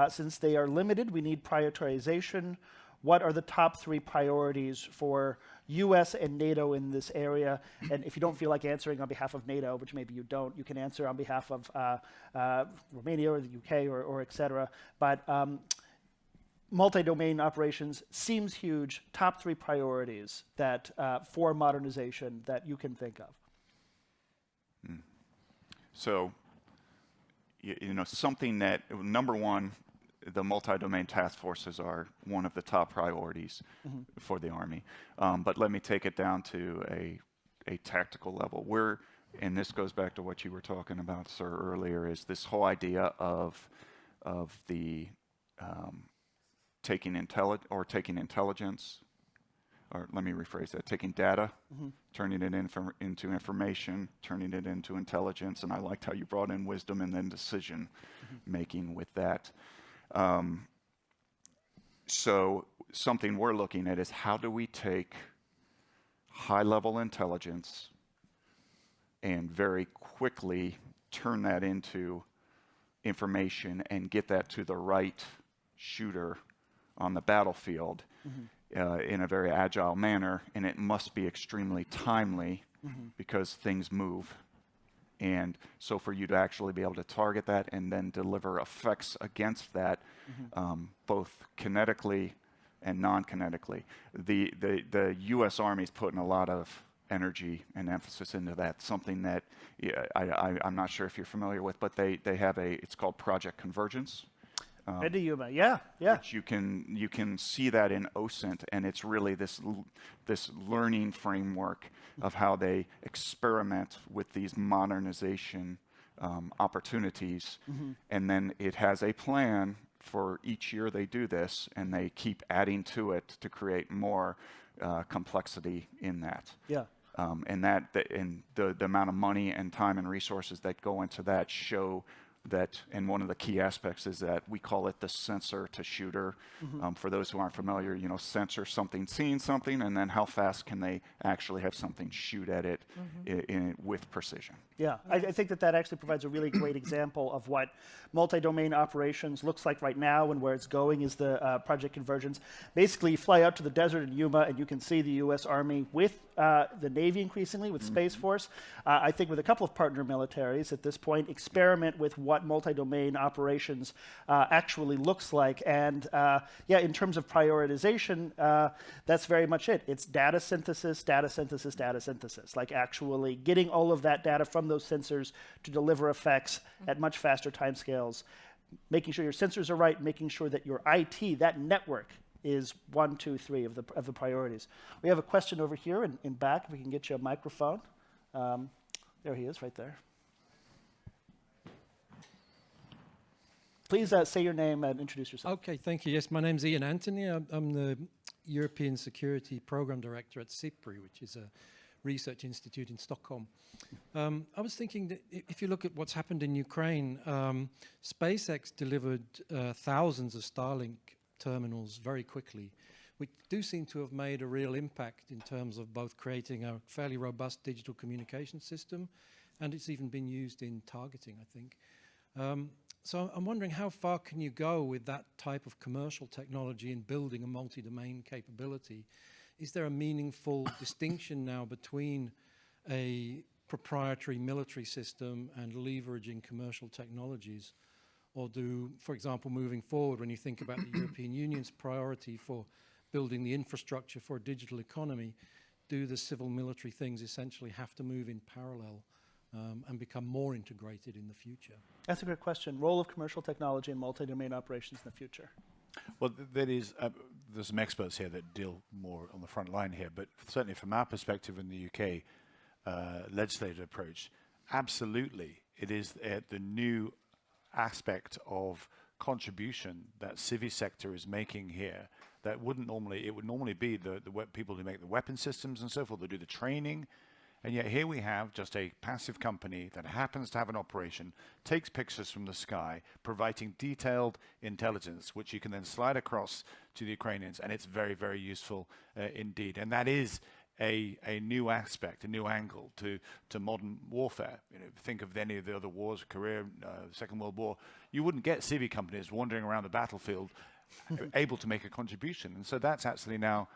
Since they are limited, we need prioritization. what are the top 3 priorities for US and NATO in this area? And if you don't feel like answering on behalf of NATO, which maybe you don't, you can answer on behalf of Romania or the UK or et cetera. But multi-domain operations seems huge. Top 3 priorities that for modernization that you can think of. So, you know, something that, number one, the multi-domain task forces are one of the top priorities for the Army. But let me take it down to a tactical level. And this goes back to what you were talking about, sir, earlier, is this whole idea of the taking intelligence, or let me rephrase that, taking data, turning it into information, turning it into intelligence, and I liked how you brought in wisdom and then decision making with that. So something we're looking at is how do we take high-level intelligence and very quickly turn that into information and get that to the right shooter on the battlefield in a very agile manner, and it must be extremely timely because things move. And so for you to actually be able to target that and then deliver effects against that, both kinetically and non-kinetically. The U.S. Army's putting a lot of energy and emphasis into that, something that I'm not sure if you're familiar with, but they have it's called Project Convergence. Yeah. Which you can see that in OSINT, and it's really this learning framework of how they experiment with these modernization opportunities, and then it has a plan for each year they do this, and they keep adding to it to create more complexity in that. Yeah. And the amount of money and time and resources that go into that show that, and one of the key aspects is that we call it the sensor to shooter. For those who aren't familiar, you know, sensor something, seeing something, and then how fast can they actually have something shoot at it with precision. Yeah, I think that actually provides a really great example of what multi-domain operations looks like right now, and where it's going is the Project Convergence. Basically, you fly out to the desert in Yuma, and you can see the U.S. Army with the Navy increasingly, with Space Force. I think with a couple of partner militaries at this point, experiment with what multi-domain operations actually looks like. And yeah, in terms of prioritization, that's very much it. It's data synthesis, data synthesis, data synthesis. Like actually getting all of that data from those sensors to deliver effects at much faster timescales, making sure your sensors are right, making sure that your IT, that network, is 1, 2, 3 of the priorities. We have a question over here in back. If we can get you a microphone. There he is, right there. Please say your name and introduce yourself. Okay, thank you. Yes, my name's Ian Anthony. I'm the European Security Program Director at SIPRI, which is a research institute in Stockholm. I was thinking that if you look at what's happened in Ukraine, SpaceX delivered thousands of Starlink terminals very quickly, which do seem to have made a real impact in terms of both creating a fairly robust digital communication system, and it's even been used in targeting, I think. So I'm wondering, how far can you go with that type of commercial technology in building a multi-domain capability? Is there a meaningful distinction now between a proprietary military system and leveraging commercial technologies? Or do, for example, moving forward, when you think about the European Union's priority for building the infrastructure for a digital economy, do the civil military things essentially have to move in parallel and become more integrated in the future? That's a great question. Role of commercial technology in multi-domain operations in the future. Well, there's some experts here that deal more on the front line here, but certainly from our perspective in the UK legislative approach, absolutely, it is the new aspect of contribution that civi sector is making here that would normally be the people who make the weapon systems and so forth, that do the training. And yet here we have just a passive company that happens to have an operation, takes pictures from the sky, providing detailed intelligence, which you can then slide across to the Ukrainians, and it's very, very useful indeed. And that is a new aspect, a new angle to modern warfare. You know, think of any of the other wars, Korea, Second World War. You wouldn't get civi companies wandering around the battlefield able to make a contribution. And so that's actually now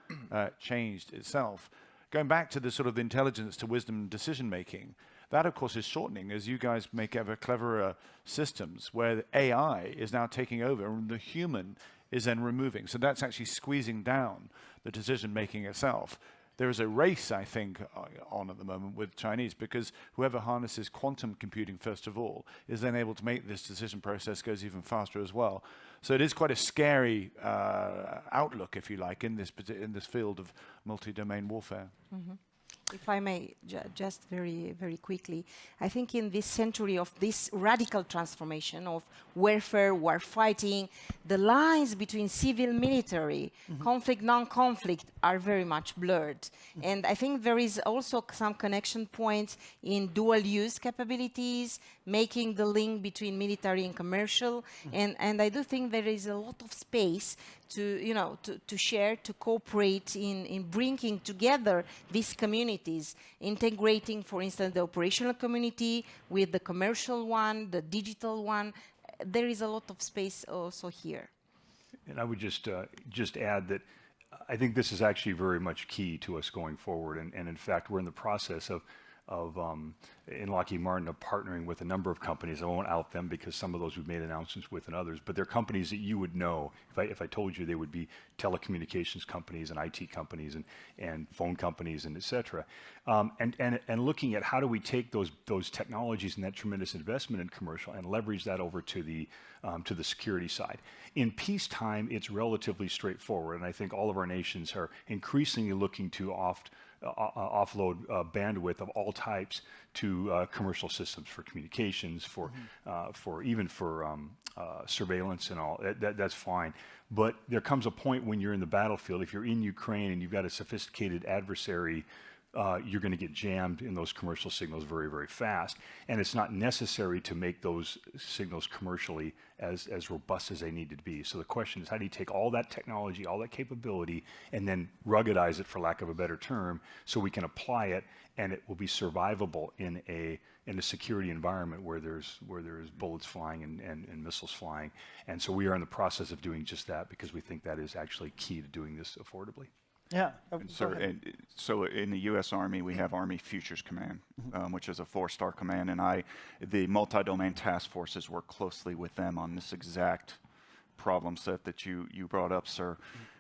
changed itself. Going back to the sort of intelligence to wisdom decision making, that of course is shortening as you guys make ever cleverer systems where the AI is now taking over and the human is then removing. So that's actually squeezing down the decision making itself. There is a race, I think, on at the moment with Chinese, because whoever harnesses quantum computing first of all is then able to make this decision process goes even faster as well. So it is quite a scary outlook, if you like, in this field of multi-domain warfare. Mm-hmm. If I may, just very, very quickly, I think in this century of this radical transformation of warfare, war fighting, the lines between civil, military, conflict, non-conflict are very much blurred. And I think there is also some connection points in dual-use capabilities, making the link between military and commercial. And I do think there is a lot of space to share, to cooperate in bringing together these communities, integrating, for instance, the operational community with the commercial one, the digital one. There is a lot of space also here. And I would just add that I think this is actually very much key to us going forward. And in fact, we're in the process of in Lockheed Martin of partnering with a number of companies. I won't out them because some of those we've made announcements with and others, but they're companies that you would know. If I told you, they would be telecommunications companies and IT companies and phone companies and et cetera. And looking at how do we take those technologies and that tremendous investment in commercial and leverage that over to the security side. In peacetime, it's relatively straightforward, and I think all of our nations are increasingly looking to offload bandwidth of all types to commercial systems for communications, for surveillance and all. That's fine. But there comes a point when you're in the battlefield, if you're in Ukraine and you've got a sophisticated adversary, you're going to get jammed in those commercial signals very, very fast. And it's not necessary to make those signals commercially as robust as they need to be. So the question is, how do you take all that technology, all that capability, and then ruggedize it, for lack of a better term, so we can apply it and it will be survivable in a security environment where there's bullets flying and missiles flying. And so we are in the process of doing just that because we think that is actually key to doing this affordably. Yeah. So in the U.S. Army, we have Army Futures Command, which is a 4-star command, and the multi-domain task forces work closely with them on this exact problem set that you brought up, sir,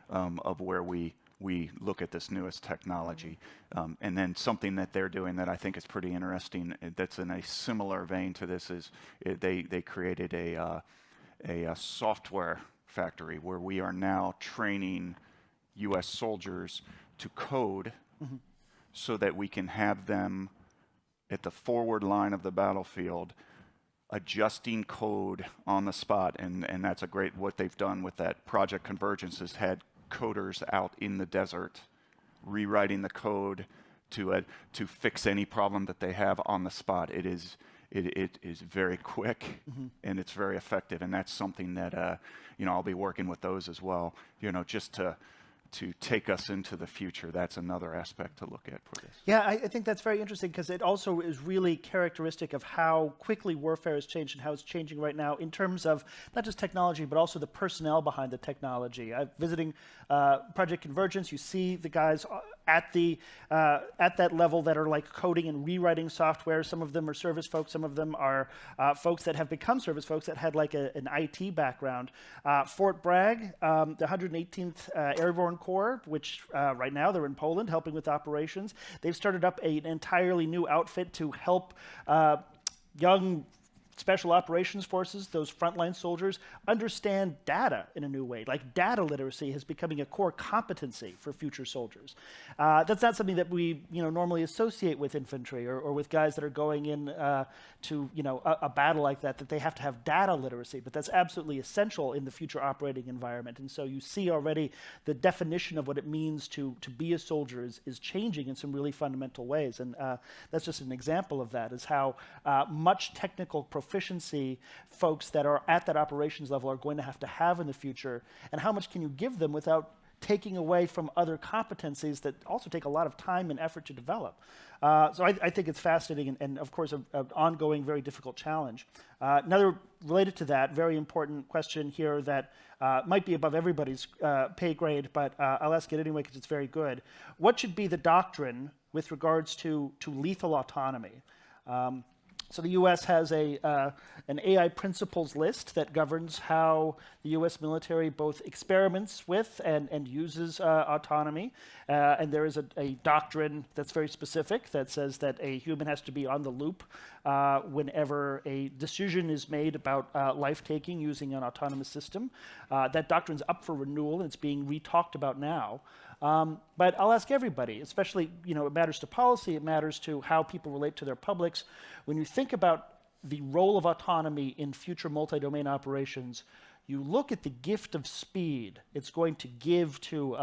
of where we look at this newest technology. And then something that they're doing that I think is pretty interesting, that's in a similar vein to this, is they created a software factory where we are now training U.S. soldiers to code so that we can have them at the forward line of the battlefield adjusting code on the spot. And that's a great, what they've done with that Project Convergence is had coders out in the desert rewriting the code to fix any problem that they have on the spot. It is very quick and it's very effective. And that's something that, I'll be working with those as well, just to take us into the future. That's another aspect to look at for this. Yeah, I think that's very interesting because it also is really characteristic of how quickly warfare has changed and how it's changing right now in terms of not just technology, but also the personnel behind the technology. I'm visiting Project Convergence. You see the guys at that level that are like coding and rewriting software. Some of them are service folks. Some of them are folks that have become service folks that had like an IT background. Fort Bragg, the 118th Airborne Corps, which right now they're in Poland helping with operations. They've started up an entirely new outfit to help young special operations forces, those frontline soldiers, understand data in a new way. Like data literacy is becoming a core competency for future soldiers. That's not something that we normally associate with infantry or with guys that are going in to a battle like that they have to have data literacy, but that's absolutely essential in the future operating environment. And so you see already the definition of what it means to be a soldier is changing in some really fundamental ways. And that's just an example of that, is how much technical proficiency folks that are at that operations level are going to have in the future, and how much can you give them without taking away from other competencies that also take a lot of time and effort to develop. So I think it's fascinating and of course, an ongoing, very difficult challenge. Another related to that, very important question here that might be above everybody's pay grade, but I'll ask it anyway because it's very good. What should be the doctrine with regards to lethal autonomy? So the U.S. has an AI principles list that governs how the U.S. military both experiments with and uses autonomy. And there is a doctrine that's very specific that says that a human has to be on the loop whenever a decision is made about life-taking using an autonomous system. That doctrine's up for renewal, and it's being re-talked about now. But I'll ask everybody, especially, it matters to policy, it matters to how people relate to their publics. When you think about the role of autonomy in future multi-domain operations, you look at the gift of speed it's going to give to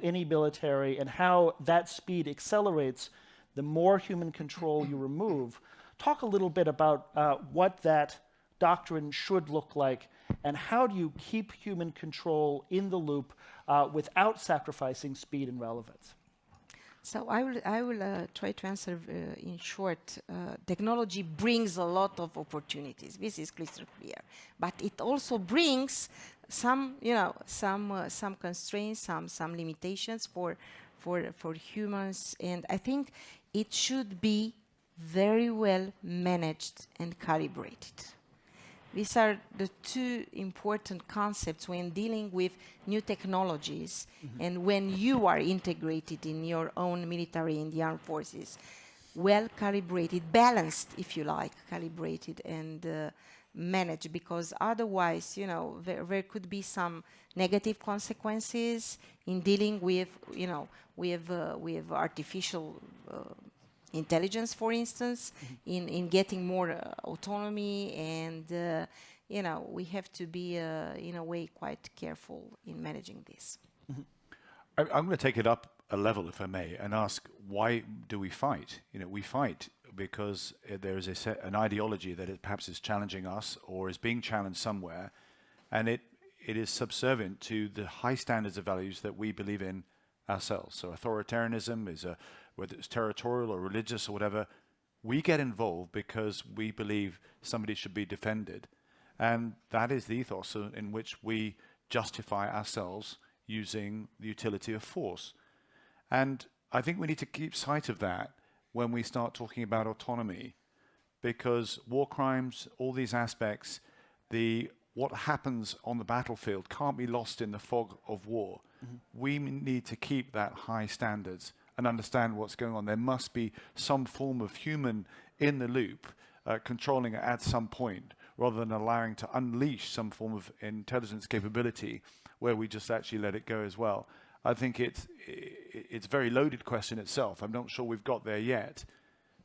any military and how that speed accelerates the more human control you remove. Talk a little bit about what that doctrine should look like and how do you keep human control in the loop without sacrificing speed and relevance? So I will try to answer in short. Technology brings a lot of opportunities. This is crystal clear, but it also brings some constraints, some limitations for humans, and I think it should be very well managed and calibrated. These are the two important concepts when dealing with new technologies and when you are integrated in your own military in the armed forces. Well calibrated, balanced, if you like, calibrated and managed, because otherwise, there could be some negative consequences in dealing with, with artificial intelligence, for instance, in getting more autonomy, and we have to be in a way quite careful in managing this. I'm going to take it up a level, if I may, and ask, why do we fight? We fight because there is an ideology that perhaps is challenging us or is being challenged somewhere, and it is subservient to the high standards of values that we believe in ourselves. So authoritarianism is whether it's territorial or religious or whatever, we get involved because we believe somebody should be defended. And that is the ethos in which we justify ourselves using the utility of force. And I think we need to keep sight of that when we start talking about autonomy, because war crimes, all these aspects, what happens on the battlefield can't be lost in the fog of war. We need to keep that high standards and understand what's going on. There must be some form of human in the loop controlling it at some point, rather than allowing to unleash some form of intelligence capability where we just actually let it go as well. I think it's a very loaded question itself. I'm not sure we've got there yet,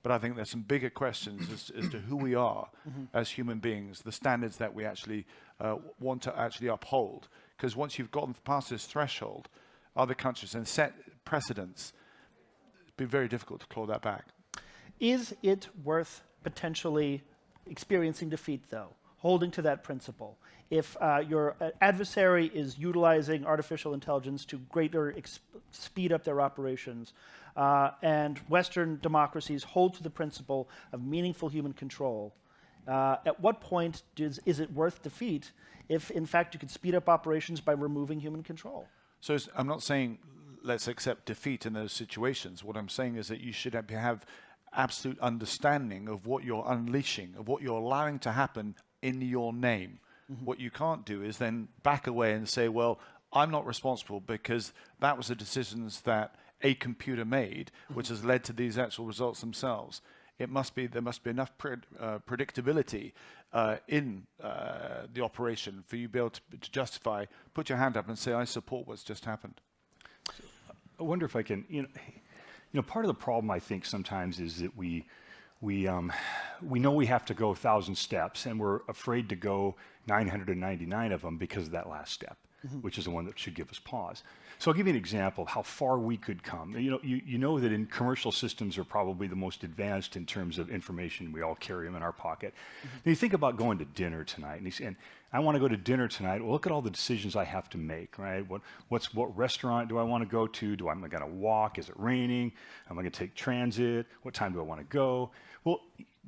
but I think there's some bigger questions as to who we are as human beings, the standards that we actually want to actually uphold. Because once you've gotten past this threshold, other countries and set precedents, it's been very difficult to claw that back. Is it worth potentially experiencing defeat, though, holding to that principle? If your adversary is utilizing artificial intelligence to greater speed up their operations, and Western democracies hold to the principle of meaningful human control, at what point is it worth defeat if, in fact, you could speed up operations by removing human control? So I'm not saying let's accept defeat in those situations. What I'm saying is that you should have absolute understanding of what you're unleashing, of what you're allowing to happen in your name. What you can't do is then back away and say, well, I'm not responsible because that was the decisions that a computer made, which has led to these actual results themselves. There must be enough predictability in the operation for you to be able to justify, put your hand up and say, I support what's just happened. I wonder if I can, part of the problem I think sometimes is that we know we have to go 1,000 steps and we're afraid to go 999 of them because of that last step. which is the one that should give us pause. So I'll give you an example of how far we could come. You know that in commercial systems are probably the most advanced in terms of information. We all carry them in our pocket. And you think about going to dinner tonight, and I want to go to dinner tonight. Well, look at all the decisions I have to make, right? What restaurant do I want to go to? Am I going to walk? Is it raining? Am I going to take transit? What time do I want to go? Well,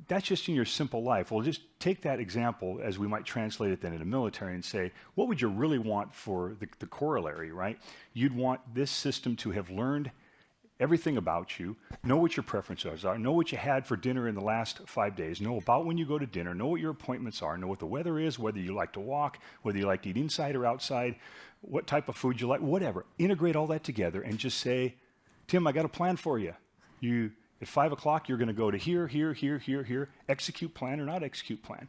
that's just in your simple life. Well, just take that example as we might translate it then in the military and say, what would you really want for the corollary, right? You'd want this system to have learned everything about you, know what your preferences are, know what you had for dinner in the last 5 days, know about when you go to dinner, know what your appointments are, know what the weather is, whether you like to walk, whether you like to eat inside or outside, what type of food you like, whatever. Integrate all that together and just say, Tim, I got a plan for you. At 5 o'clock, you're going to go to here, here, here, here, here, execute plan or not execute plan.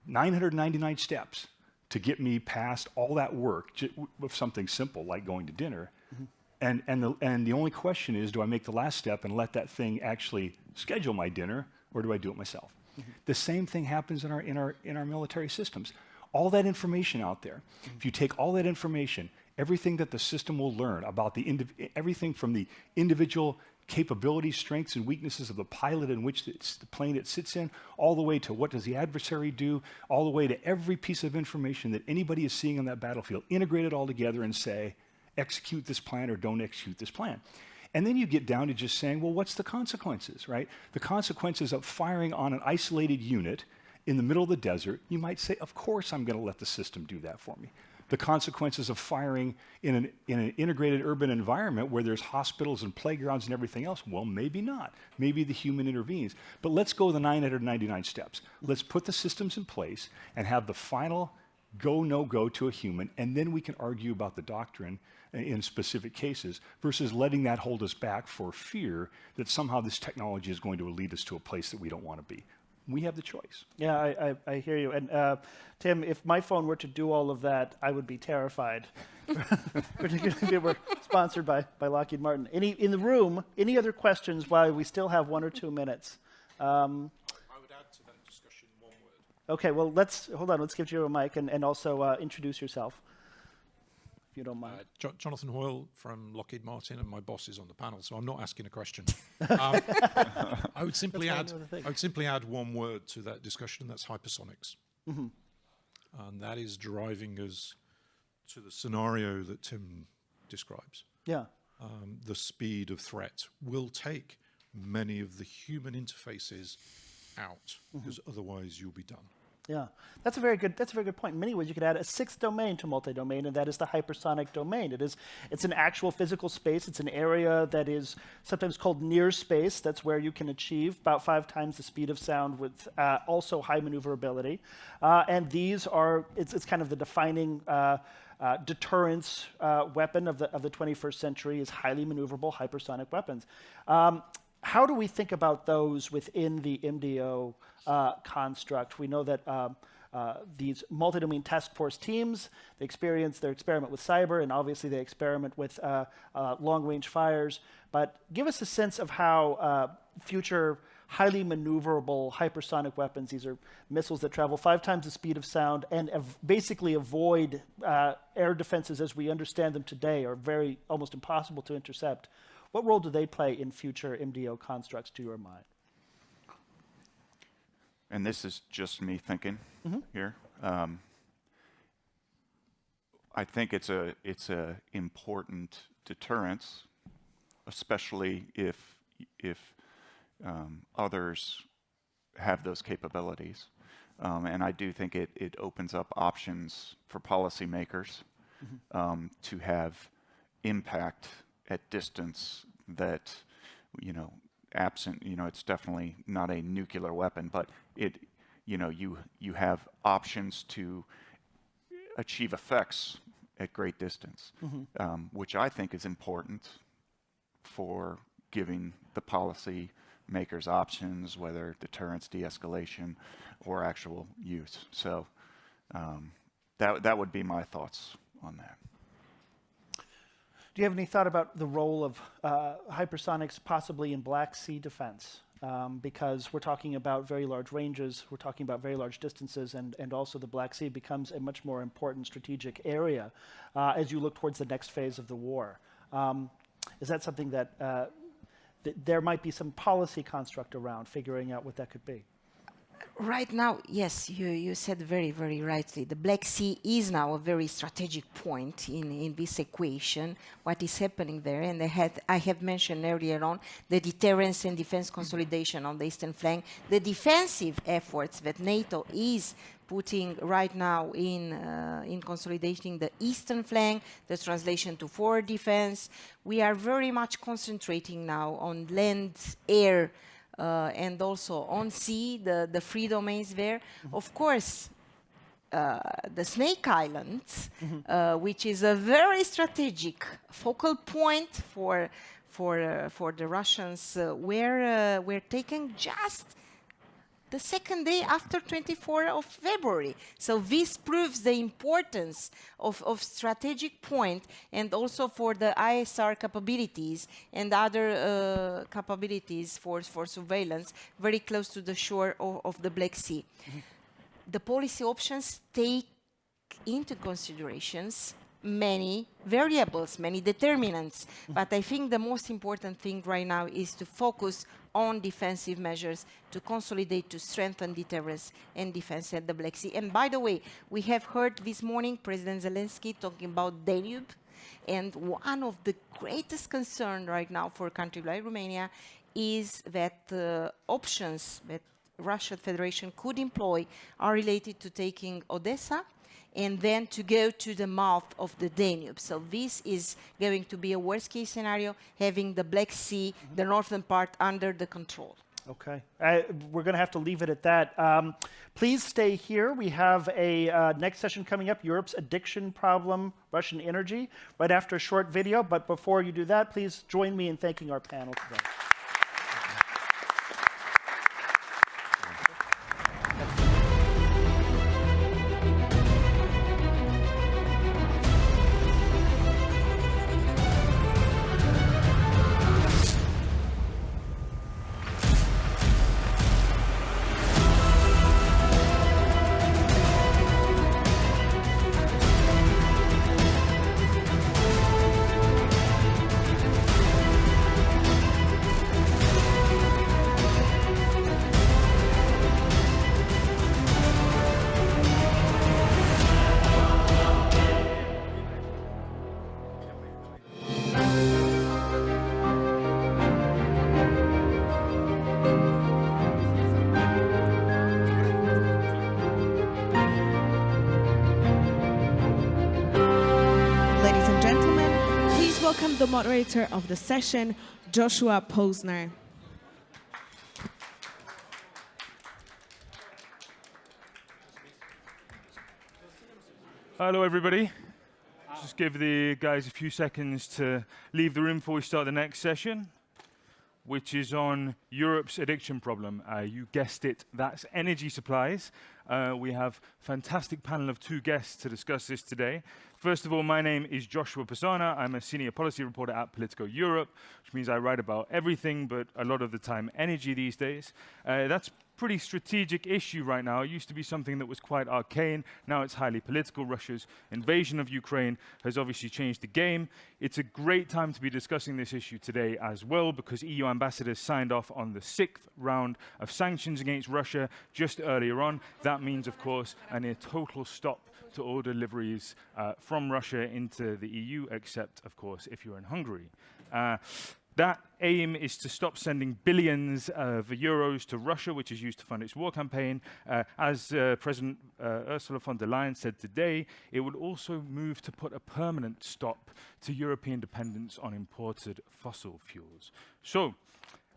999 steps to get me past all that work with something simple like going to dinner. And the only question is, do I make the last step and let that thing actually schedule my dinner, or do I do it myself? The same thing happens in our military systems. All that information out there, if you take all that information, everything that the system will learn about everything from the individual capabilities, strengths, and weaknesses of the pilot in which the plane it sits in, all the way to what does the adversary do, all the way to every piece of information that anybody is seeing on that battlefield, integrate it all together and say, execute this plan or don't execute this plan. And then you get down to just saying, well, what's the consequences, right? The consequences of firing on an isolated unit in the middle of the desert, you might say, of course I'm going to let the system do that for me. The consequences of firing in an integrated urban environment where there's hospitals and playgrounds and everything else, well, maybe not. Maybe the human intervenes. But let's go the 999 steps. Let's put the systems in place and have the final go, no go to a human, and then we can argue about the doctrine in specific cases versus letting that hold us back for fear that somehow this technology is going to lead us to a place that we don't want to be. We have the choice. Yeah, I hear you. And Tim, if my phone were to do all of that, I would be terrified. Particularly if it were sponsored by Lockheed Martin. In the room, any other questions while we still have 1 or 2 minutes? I would add to that discussion one word. Okay, well, hold on. Let's give you a mic and also introduce yourself, if you don't mind. Jonathan Hoyle from Lockheed Martin, and my boss is on the panel, so I'm not asking a question. I would simply add one word to that discussion, and that's hypersonics. And that is driving us to the scenario that Tim describes. Yeah. The speed of threat will take many of the human interfaces out, because otherwise you'll be done. Yeah, that's a very good point. In many ways, you could add a 6th domain to multi-domain, and that is the hypersonic domain. It's an actual physical space. It's an area that is sometimes called near space. That's where you can achieve about 5 times the speed of sound with also high maneuverability. And it's kind of the defining deterrence weapon of the 21st century is highly maneuverable hypersonic weapons. How do we think about those within the MDO construct? We know that these multi-domain task force teams, they experiment with cyber, and obviously they experiment with long-range fires. But give us a sense of how future highly maneuverable hypersonic weapons, these are missiles that travel 5 times the speed of sound and basically avoid air defenses as we understand them today, are almost impossible to intercept. What role do they play in future MDO constructs, to your mind? And this is just me thinking here. I think it's a important deterrence, especially if others have those capabilities. And I do think it opens up options for policymakers to have impact at distance that, absent, it's definitely not a nuclear weapon, but you have options to achieve effects at great distance, which I think is important for giving the policy makers options, whether deterrence, de-escalation, or actual use. So that would be my thoughts on that. Do you have any thought about the role of hypersonics possibly in Black Sea defense? because we're talking about very large ranges, we're talking about very large distances, and also the Black Sea becomes a much more important strategic area as you look towards the next phase of the war. Is that something that there might be some policy construct around figuring out what that could be? Right now, yes, you said very, very rightly. The Black Sea is now a very strategic point in this equation, what is happening there. And I have mentioned earlier on the deterrence and defense consolidation on the eastern flank, the defensive efforts that NATO is putting right now in consolidating the eastern flank, the translation to forward defense. We are very much concentrating now on land, air, and also on sea, the free domains there. Of course, the Snake Islands, which is a very strategic focal point for the Russians, were taken just the second day after 24th of February. So this proves the importance of strategic point, and also for the ISR capabilities and other capabilities for surveillance very close to the shore of the Black Sea. The policy options take into considerations many variables, many determinants. But I think the most important thing right now is to focus on defensive measures to consolidate, to strengthen deterrence and defense at the Black Sea. And by the way, we have heard this morning President Zelensky talking about Danube. And one of the greatest concerns right now for a country like Romania is that the options that Russian Federation could employ are related to taking Odessa and then to go to the mouth of the Danube. So this is going to be a worst-case scenario, having the Black Sea, the northern part, under the control. Okay. We're going to have to leave it at that. Please stay here. We have a next session coming up, Europe's addiction problem, Russian energy, right after a short video. But before you do that, please join me in thanking our panel today. The moderator of the session, Joshua Posner. Hello, everybody. Just give the guys a few seconds to leave the room before we start the next session, which is on Europe's addiction problem. You guessed it, that's energy supplies. We have a fantastic panel of two guests to discuss this today. First of all, my name is Joshua Posaner. I'm a senior policy reporter at POLITICO Europe, which means I write about everything, but a lot of the time energy these days. That's a pretty strategic issue right now. It used to be something that was quite arcane. Now it's highly political. Russia's invasion of Ukraine has obviously changed the game. It's a great time to be discussing this issue today as well, because EU ambassadors signed off on the 6th round of sanctions against Russia just earlier on. That means, of course, a near total stop to all deliveries from Russia into the EU, except, of course, if you're in Hungary. That aim is to stop sending billions of euros to Russia, which is used to fund its war campaign. As President Ursula von der Leyen said today, it would also move to put a permanent stop to European dependence on imported fossil fuels. So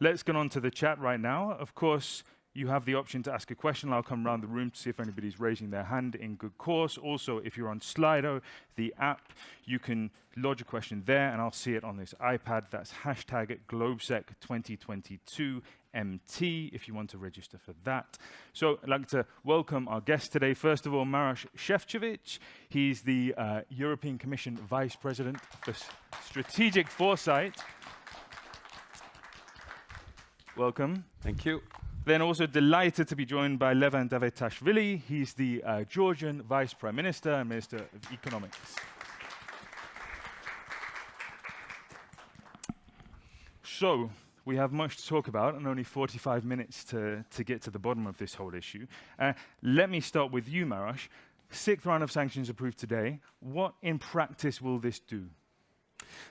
let's get on to the chat right now. Of course, you have the option to ask a question. I'll come around the room to see if anybody's raising their hand in good course. Also, if you're on Slido, the app, you can lodge a question there, and I'll see it on this iPad. That's hashtag GlobeSec2022MT if you want to register for that. So I'd like to welcome our guest today. First of all, Maroš Šefčovič. He's the European Commission Vice President for Strategic Foresight. Welcome. Thank you. Then also delighted to be joined by Levan Davitashvili. He's the Georgian Vice Prime Minister and Minister of Economics. So, we have much to talk about and only 45 minutes to get to the bottom of this whole issue. Let me start with you, Maroš. Sixth round of sanctions approved today. What in practice will this do?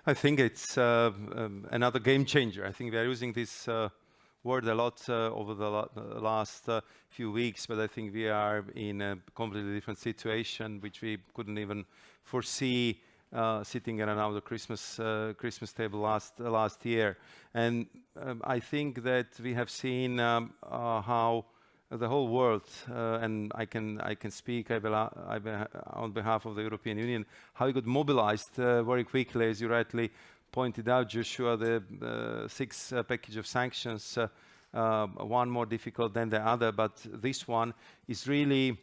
I think it's another game changer. I think we are using this word a lot over the last few weeks, but I think we are in a completely different situation, which we couldn't even foresee sitting around the Christmas table last year. And I think that we have seen how the whole world, and I can speak on behalf of the European Union, how we got mobilized very quickly, as you rightly pointed out, Joshua, the six package of sanctions, one more difficult than the other, but this one is really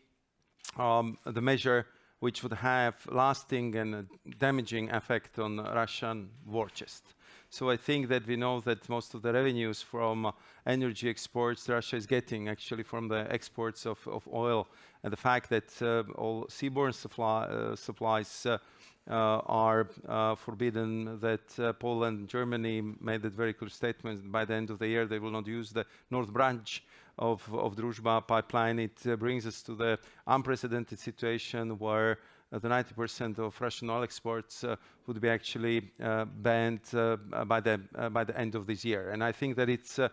the measure which would have lasting and damaging effect on Russian war chest. So I think that we know that most of the revenues from energy exports Russia is getting actually from the exports of oil, and the fact that all seaborne supplies are forbidden, that Poland and Germany made that very clear statement. By the end of the year, they will not use the north branch of Druzhba pipeline. It brings us to the unprecedented situation where the 90% of Russian oil exports would be actually banned by the end of this year. And I think that it's a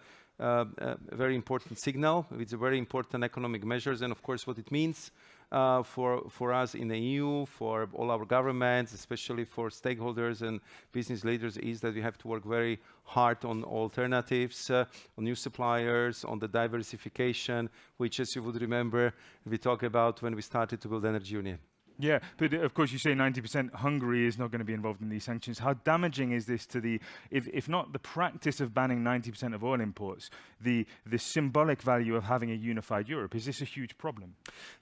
very important signal. It's a very important economic measures, and of course what it means for us in the EU, for all our governments, especially for stakeholders and business leaders, is that we have to work very hard on alternatives, on new suppliers, on the diversification, which, as you would remember, we talked about when we started to build Energy Union. Yeah, but of course you say 90% Hungary is not going to be involved in these sanctions. How damaging is this to the, if not the practice of banning 90% of oil imports, the symbolic value of having a unified Europe? Is this a huge problem?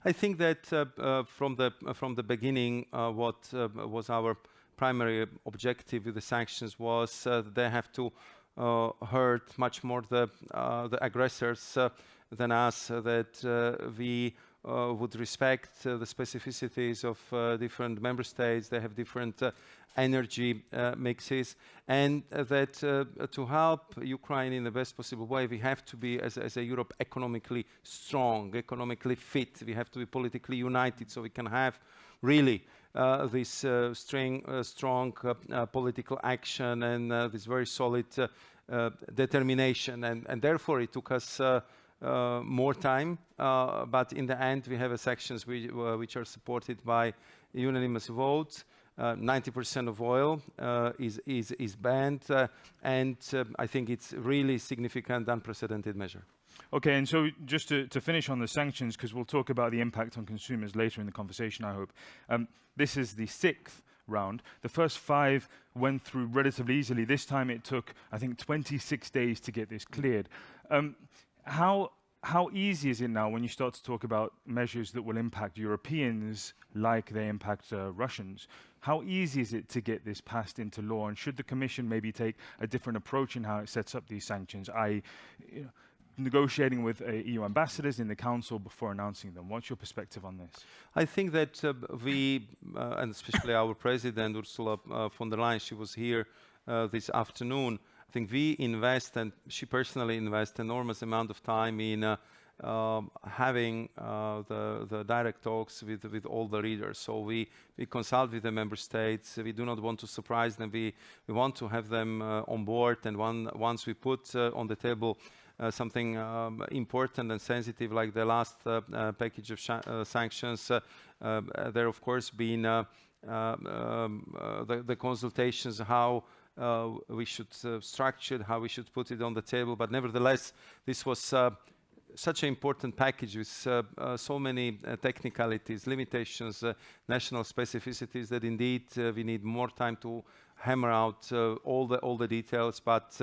I think that from the beginning, what was our primary objective with the sanctions was they have to hurt much more the aggressors than us, that we would respect the specificities of different member states. They have different energy mixes, and that to help Ukraine in the best possible way, we have to be, as a Europe, economically strong, economically fit. We have to be politically united, so we can have really this strong political action and this very solid determination. And therefore, it took us more time, but in the end we have sections which are supported by unanimous votes. 90% of oil is banned, and I think it's really significant, unprecedented measure. Okay, and so just to finish on the sanctions, because we'll talk about the impact on consumers later in the conversation, I hope. This is the sixth round. The first 5 went through relatively easily. This time it took, I think, 26 days to get this cleared. How easy is it now when you start to talk about measures that will impact Europeans like they impact Russians? How easy is it to get this passed into law? And should the Commission maybe take a different approach in how it sets up these sanctions, i.e., negotiating with EU ambassadors in the Council before announcing them? What's your perspective on this? I think that we, and especially our President, Ursula von der Leyen, she was here this afternoon. I think we invest, and she personally invests, enormous amount of time in having the direct talks with all the leaders. So we consult with the member states. We do not want to surprise them. We want to have them on board. And once we put on the table something important and sensitive, like the last package of sanctions, there of course been the consultations how we should structure it, how we should put it on the table. But nevertheless, this was such an important package with so many technicalities, limitations, national specificities, that indeed we need more time to hammer out all the details. But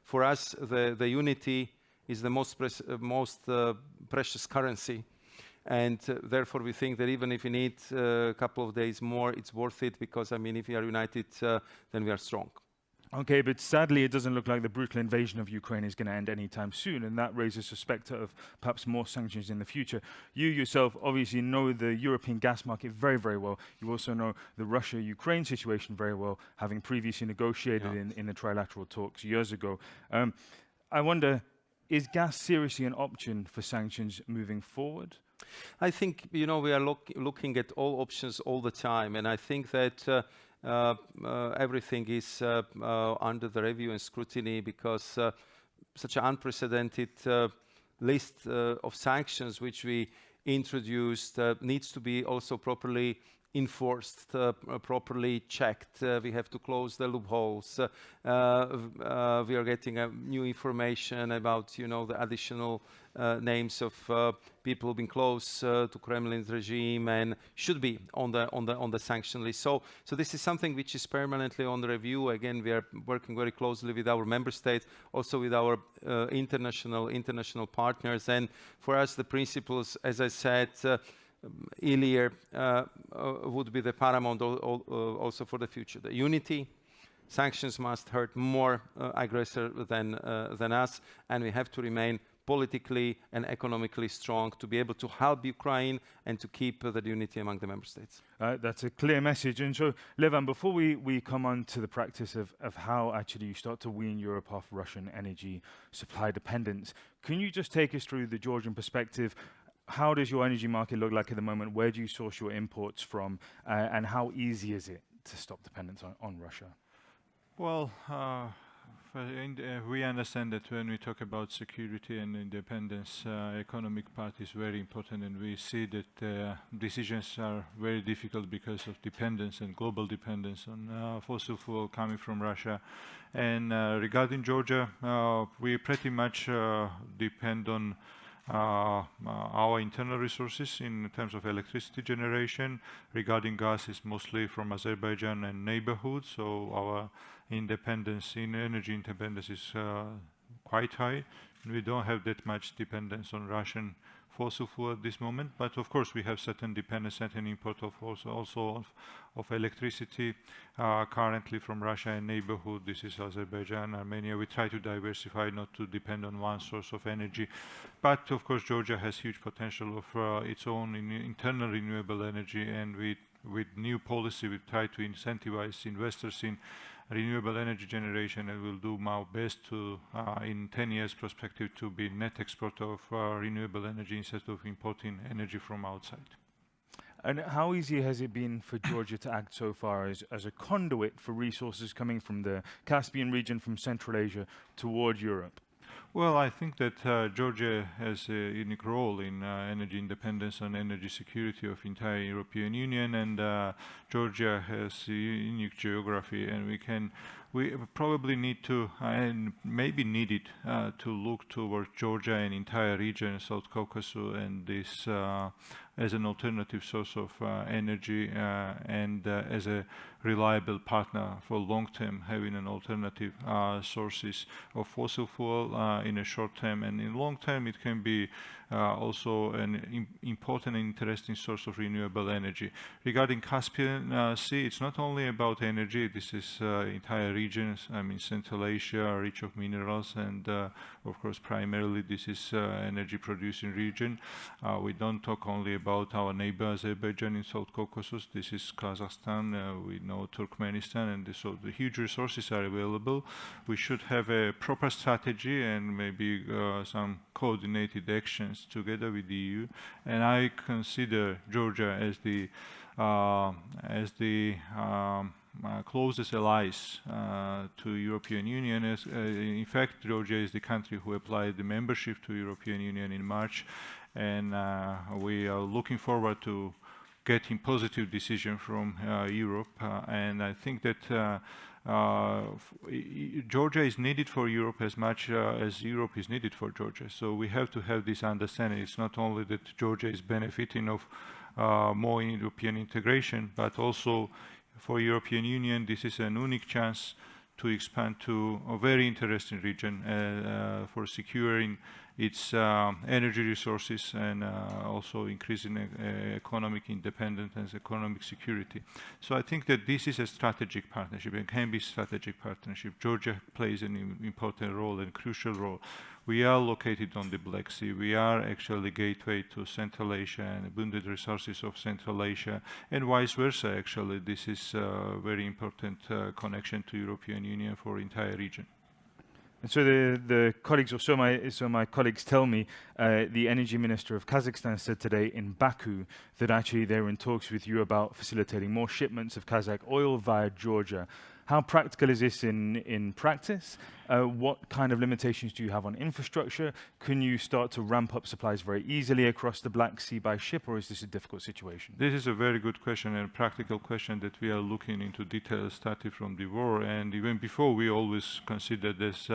for us, the unity is the most precious currency. And therefore, we think that even if we need a couple of days more, it's worth it, because, I mean, if we are united, then we are strong. Okay, but sadly, it doesn't look like the brutal invasion of Ukraine is going to end anytime soon, and that raises a specter of perhaps more sanctions in the future. You yourself obviously know the European gas market very, very well. You also know the Russia-Ukraine situation very well, having previously negotiated in the trilateral talks years ago. I wonder, is gas seriously an option for sanctions moving forward? I think, we are looking at all options all the time, and I think that everything is under the review and scrutiny because such an unprecedented list of sanctions which we introduced needs to be also properly enforced, properly checked. We have to close the loopholes. We are getting new information about, the additional names of people who've been close to Kremlin's regime and should be on the sanction list. So this is something which is permanently on review. Again, we are working very closely with our member states, also with our international partners. And for us, the principles, as I said earlier, would be the paramount also for the future. The unity. Sanctions must hurt more aggressor than us, and we have to remain politically and economically strong to be able to help Ukraine and to keep the unity among the member states. That's a clear message. And so, Levan, before we come on to the practice of how actually you start to wean Europe off Russian energy supply dependence, can you just take us through the Georgian perspective? How does your energy market look like at the moment? Where do you source your imports from? And how easy is it to stop dependence on Russia? Well, we understand that when we talk about security and independence, economic part is very important, and we see that decisions are very difficult because of dependence and global dependence on fossil fuel coming from Russia. And regarding Georgia, we pretty much depend on our internal resources in terms of electricity generation. Regarding gas, is mostly from Azerbaijan and neighborhood, so our energy independence is quite high. We don't have that much dependence on Russian fossil fuel at this moment, but of course we have certain dependence, certain import of also of electricity currently from Russia and neighborhood. This is Azerbaijan, Armenia. We try to diversify, not to depend on one source of energy. But of course Georgia has huge potential of its own internal renewable energy, and with new policy we try to incentivize investors in renewable energy generation, and we'll do our best to, in 10 years perspective, to be net exporter of renewable energy instead of importing energy from outside. And how easy has it been for Georgia to act so far as a conduit for resources coming from the Caspian region, from Central Asia, toward Europe? Well, I think that Georgia has a unique role in energy independence and energy security of entire European Union, and Georgia has a unique geography, and we probably need to, and maybe needed to look towards Georgia and entire region, South Caucasus, and this as an alternative source of energy and as a reliable partner for long term, having an alternative sources of fossil fuel in a short term, and in long term it can be also an important and interesting source of renewable energy. Regarding Caspian Sea, it's not only about energy. This is entire regions. I mean, Central Asia, rich of minerals, and of course, primarily this is energy producing region. We don't talk only about our neighbor Azerbaijan in South Caucasus. This is Kazakhstan. We know Turkmenistan, and so the huge resources are available. We should have a proper strategy and maybe some coordinated actions together with the EU, and I consider Georgia as the closest allies to European Union. In fact, Georgia is the country who applied the membership to European Union in March, and we are looking forward to getting positive decision from Europe, and I think that Georgia is needed for Europe as much as Europe is needed for Georgia. So we have to have this understanding. It's not only that Georgia is benefiting of more European integration, but also for European Union, this is an unique chance to expand to a very interesting region for securing its energy resources and also increasing economic independence and economic security. So I think that this is a strategic partnership and can be strategic partnership. Georgia plays an important role and crucial role. We are located on the Black Sea. We are actually the gateway to Central Asia and abundant resources of Central Asia, and vice versa. Actually, this is a very important connection to European Union for entire region. And so the colleagues, or so my colleagues tell me, the energy minister of Kazakhstan said today in Baku that actually they're in talks with you about facilitating more shipments of Kazakh oil via Georgia. How practical is this in practice? What kind of limitations do you have on infrastructure? Can you start to ramp up supplies very easily across the Black Sea by ship, or is this a difficult situation? This is a very good question and practical question that we are looking into details starting from the war. And even before, we always considered this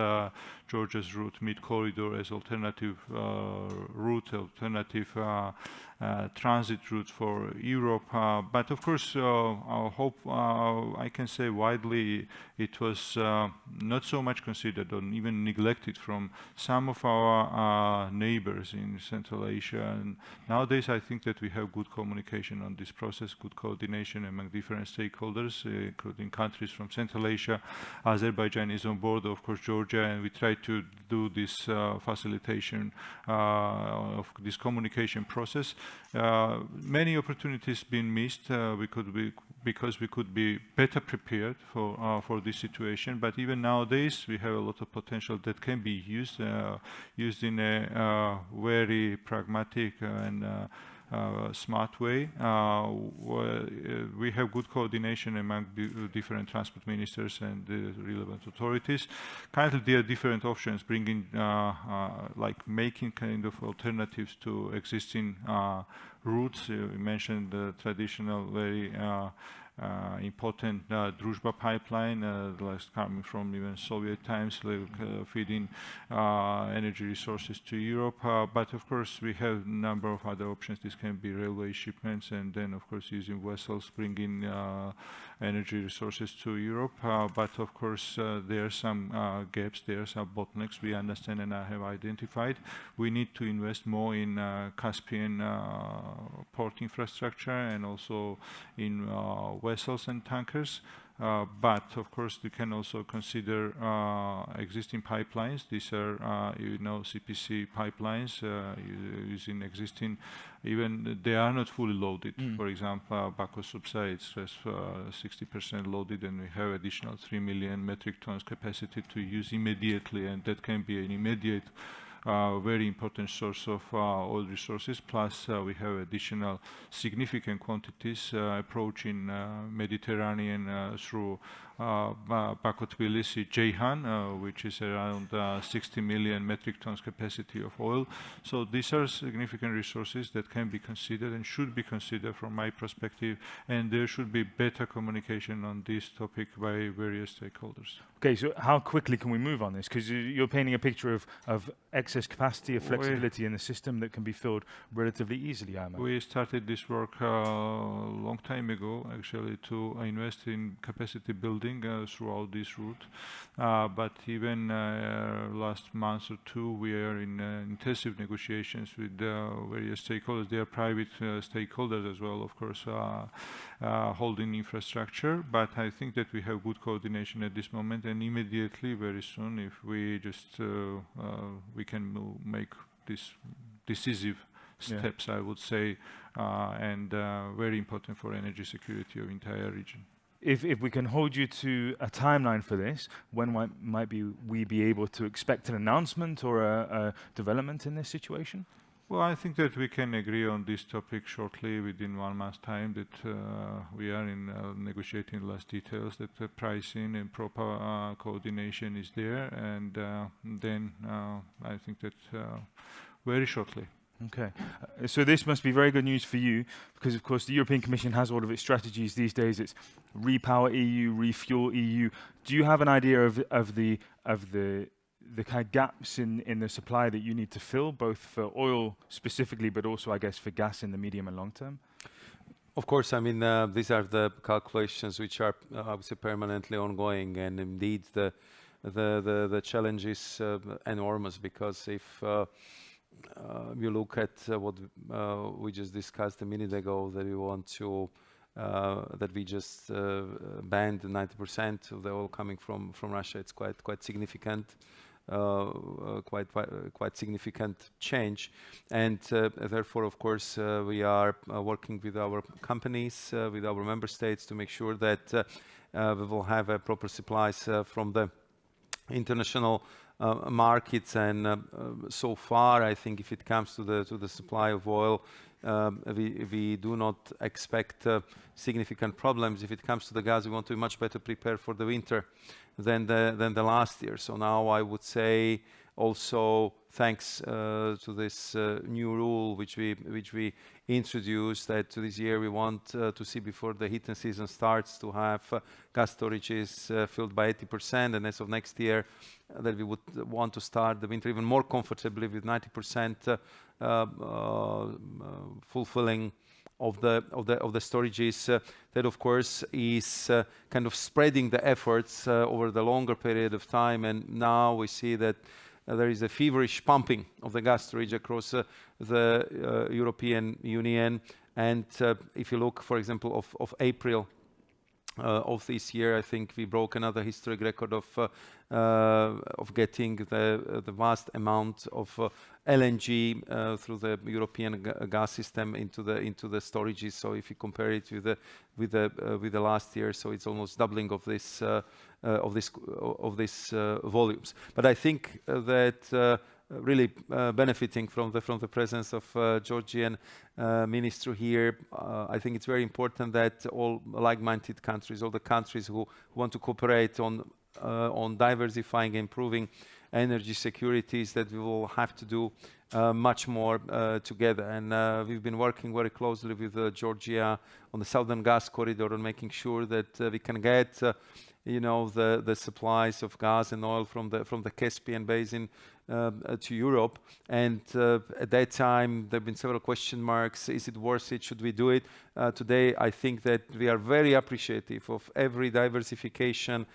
Georgia's route, mid-corridor, as alternative route, alternative transit route for Europe. But of course, I hope I can say widely it was not so much considered or even neglected from some of our neighbors in Central Asia. And nowadays, I think that we have good communication on this process, good coordination among different stakeholders, including countries from Central Asia. Azerbaijan is on board, of course, Georgia, and we try to do this facilitation of this communication process. Many opportunities been missed. Because we could be better prepared for this situation. But even nowadays, we have a lot of potential that can be used in a very pragmatic and smart way. We have good coordination among different transport ministers and the relevant authorities. Currently, there are different options, bringing like making kind of alternatives to existing routes. You mentioned the traditional, very important Druzhba pipeline, coming from even Soviet times, feeding energy resources to Europe. But of course, we have a number of other options. This can be railway shipments, and then of course using vessels bringing energy resources to Europe. But of course, there are some gaps, there are some bottlenecks we understand and I have identified. We need to invest more in Caspian port infrastructure and also in vessels and tankers. But of course, we can also consider existing pipelines. These are, CPC pipelines using existing, even they are not fully loaded. For example, Baku-Supsa, it's just 60% loaded, and we have additional 3 million metric tons capacity to use immediately, and that can be an immediate very important source of oil resources. Plus, we have additional significant quantities approaching Mediterranean through Baku-Tbilisi, Ceyhan, which is around 60 million metric tons capacity of oil. So these are significant resources that can be considered and should be considered from my perspective, and there should be better communication on this topic by various stakeholders. Okay, so how quickly can we move on this? Because you're painting a picture of excess capacity, of flexibility in the system that can be filled relatively easily, I imagine. We started this work a long time ago, actually, to invest in capacity building throughout this route. But even last month or two, we are in intensive negotiations with various stakeholders. They are private stakeholders as well, of course, holding infrastructure. But I think that we have good coordination at this moment, and immediately, very soon, if we just we can make this decisive steps, I would say, and very important for energy security of entire region. If we can hold you to a timeline for this, when might we be able to expect an announcement or a development in this situation? Well, I think that we can agree on this topic shortly, within 1 month's time, that we are in negotiating last details, that the pricing and proper coordination is there, and then I think that very shortly. Okay, so this must be very good news for you, because of course the European Commission has all of its strategies these days. It's Repower EU, Refuel EU. Do you have an idea of the kind of gaps in the supply that you need to fill, both for oil specifically, but also, I guess, for gas in the medium and long term? Of course, I mean, these are the calculations which are, I would say, permanently ongoing, and indeed the the challenge is enormous, because if you look at what we just discussed a minute ago, that we want to that we just banned 90% of the oil coming from Russia. It's quite significant, quite significant change, and therefore, of course, we are working with our companies, with our member states, to make sure that we will have proper supplies from the international markets. And so far, I think if it comes to the supply of oil, we do not expect significant problems. If it comes to the gas, we want to be much better prepared for the winter than the last year. So now I would say, also thanks to this new rule which we introduced, that this year we want to see, before the heating season starts, to have gas storages filled by 80%, and as of next year that we would want to start the winter even more comfortably with 90% fulfilling of the storages. That of course is kind of spreading the efforts over the longer period of time, and now we see that there is a feverish pumping of the gas storage across the European Union. And if you look, for example, of April of this year, I think we broke another historic record of getting the vast amount of LNG through the European gas system into the storages. So if you compare it with the last year, so it's almost doubling of this volumes. But I think that really benefiting from the presence of Georgian minister here, I think it's very important that all like-minded countries, all the countries who want to cooperate on diversifying, improving energy securities, that we will have to do much more together. And we've been working very closely with Georgia on the Southern Gas Corridor, and making sure that we can get the supplies of gas and oil from the Caspian Basin to Europe. And at that time there have been several question marks. Is it worth it? Should we do it? Today I think that we are very appreciative of every diversification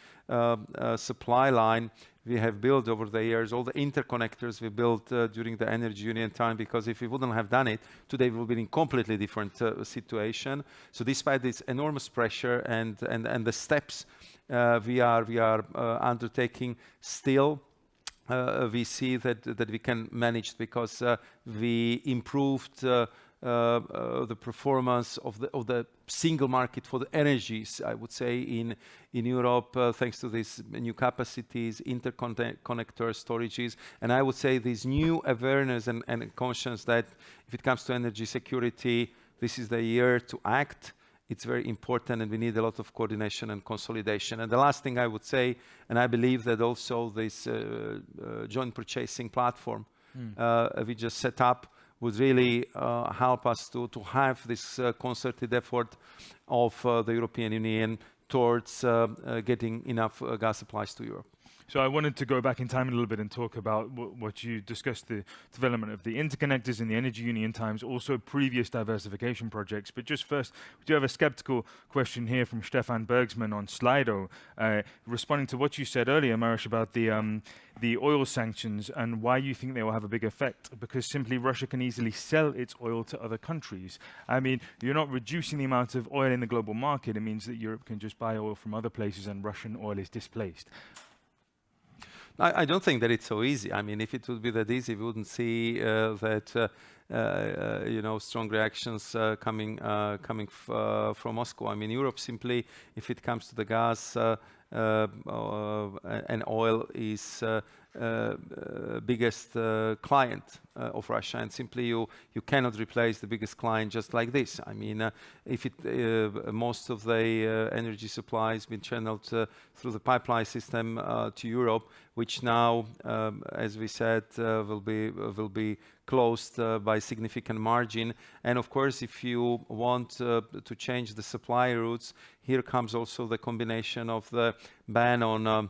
supply line we have built over the years, all the interconnectors we built during the Energy Union time, because if we wouldn't have done it, today we would be in a completely different situation. So despite this enormous pressure and the steps we are undertaking, still we see that we can manage, because we improved the performance of the single market for the energies, I would say, in Europe, thanks to these new capacities, interconnector storages. And I would say this new awareness and conscience that if it comes to energy security, this is the year to act. It's very important, and we need a lot of coordination and consolidation. And the last thing I would say, and I believe that also this joint purchasing platform we just set up would really help us to have this concerted effort of the European Union towards getting enough gas supplies to Europe. So I wanted to go back in time a little bit and talk about what you discussed, the development of the interconnectors in the Energy Union times, also previous diversification projects. But just first, we do have a skeptical question here from Stefan Bergsman on Slido, responding to what you said earlier, Maroš, about the oil sanctions and why you think they will have a big effect, because simply Russia can easily sell its oil to other countries. I mean, you're not reducing the amount of oil in the global market. It means that Europe can just buy oil from other places and Russian oil is displaced. I don't think that it's so easy. I mean, if it would be that easy, we wouldn't see that strong reactions coming from Moscow. I mean, Europe simply, if it comes to the gas and oil, is biggest client of Russia, and simply you cannot replace the biggest client just like this. I mean, if most of the energy supply has been channeled through the pipeline system to Europe, which now, as we said, will be closed by significant margin. And of course, if you want to change the supply routes, here comes also the combination of the ban on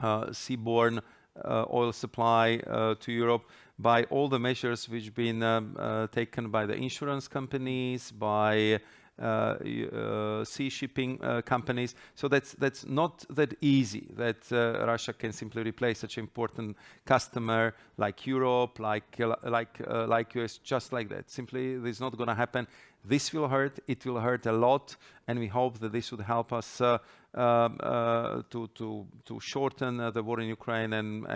seaborne oil supply to Europe, by all the measures which have been taken by the insurance companies, by sea shipping companies. So that's not that easy that Russia can simply replace such an important customer like Europe, like US, just like that. Simply, this is not going to happen. This will hurt. It will hurt a lot, and we hope that this would help us to shorten the war in Ukraine and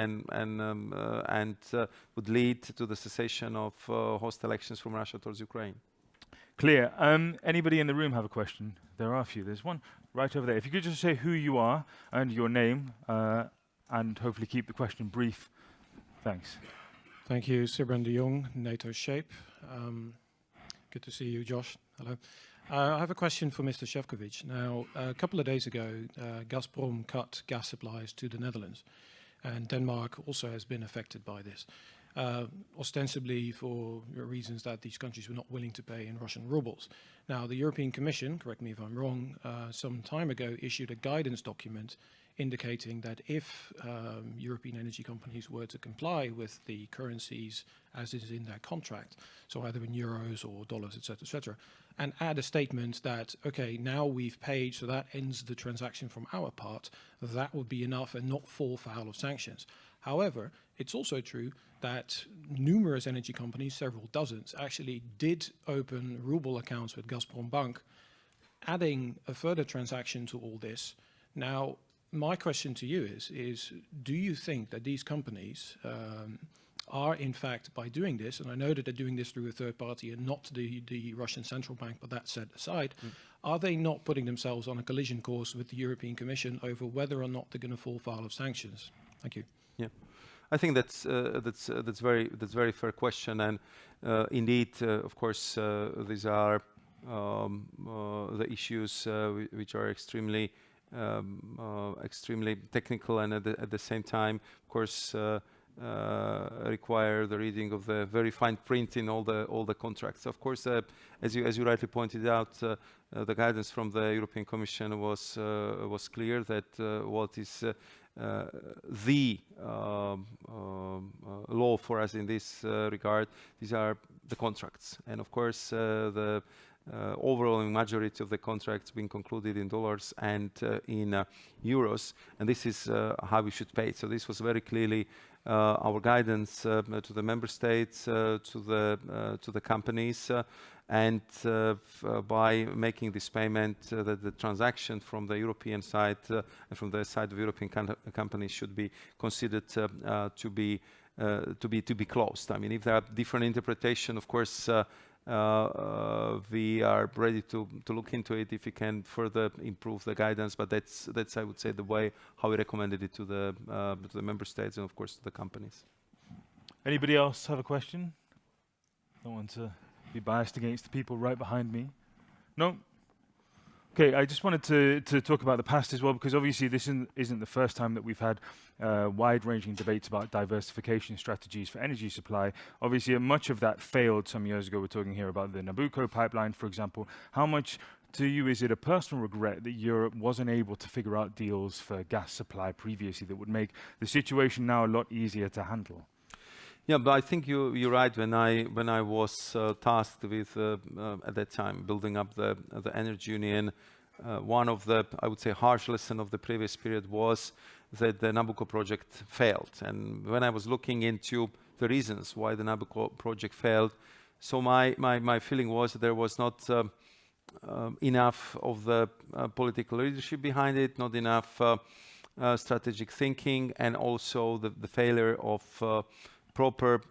would lead to the cessation of hostile actions from Russia towards Ukraine. Clear. Anybody in the room have a question? There are a few. There's one right over there. If you could just say who you are and your name, and hopefully keep the question brief. Thanks. Thank you, Sibran de Jong, NATO Shape. Good to see you, Josh. Hello. I have a question for Mr. Šefčovič. Now, a couple of days ago, Gazprom cut gas supplies to the Netherlands, and Denmark also has been affected by this, ostensibly for reasons that these countries were not willing to pay in Russian rubles. Now, the European Commission, correct me if I'm wrong, some time ago issued a guidance document indicating that if European energy companies were to comply with the currencies as is in their contract, so either in euros or dollars, etc., and add a statement that, okay, now we've paid, so that ends the transaction from our part, that would be enough and not fall foul of sanctions. However, it's also true that numerous energy companies, several dozens, actually did open ruble accounts with Gazprom Bank, adding a further transaction to all this. Now, my question to you is do you think that these companies are in fact, by doing this, and I know that they're doing this through a third party and not the Russian central bank, but that set aside, are they not putting themselves on a collision course with the European Commission over whether or not they're going to fall foul of sanctions? Thank you. Yeah, I think that's very fair question, and indeed, of course, these are the issues which are extremely technical, and at the same time, of course, require the reading of the very fine print in all the contracts. Of course, as you rightly pointed out, the guidance from the European Commission was clear that what is the law for us in this regard, these are the contracts, and of course the overwhelming majority of the contracts being concluded in dollars and in euros, and this is how we should pay. So this was very clearly our guidance to the member states, to the companies, and by making this payment, that the transaction from the European side and from the side of European companies should be considered to be closed. I mean, if there are different interpretation, of course, we are ready to look into it if we can further improve the guidance, but that's I would say the way how we recommended it to the member states and of course to the companies. Anybody else have a question? Don't want to be biased against the people right behind me. No? Okay, I just wanted to talk about the past as well, because obviously this isn't the first time that we've had wide-ranging debates about diversification strategies for energy supply. Obviously, much of that failed some years ago. We're talking here about the Nabucco pipeline, for example. How much, to you, is it a personal regret that Europe wasn't able to figure out deals for gas supply previously that would make the situation now a lot easier to handle? Yeah, but I think you're right. When I was tasked with at that time building up the energy union, one of the, I would say, harsh lesson of the previous period was that the Nabucco project failed. And when I was looking into the reasons why the Nabucco project failed, so my feeling was that there was not enough of the political leadership behind it, not enough strategic thinking, and also the failure of proper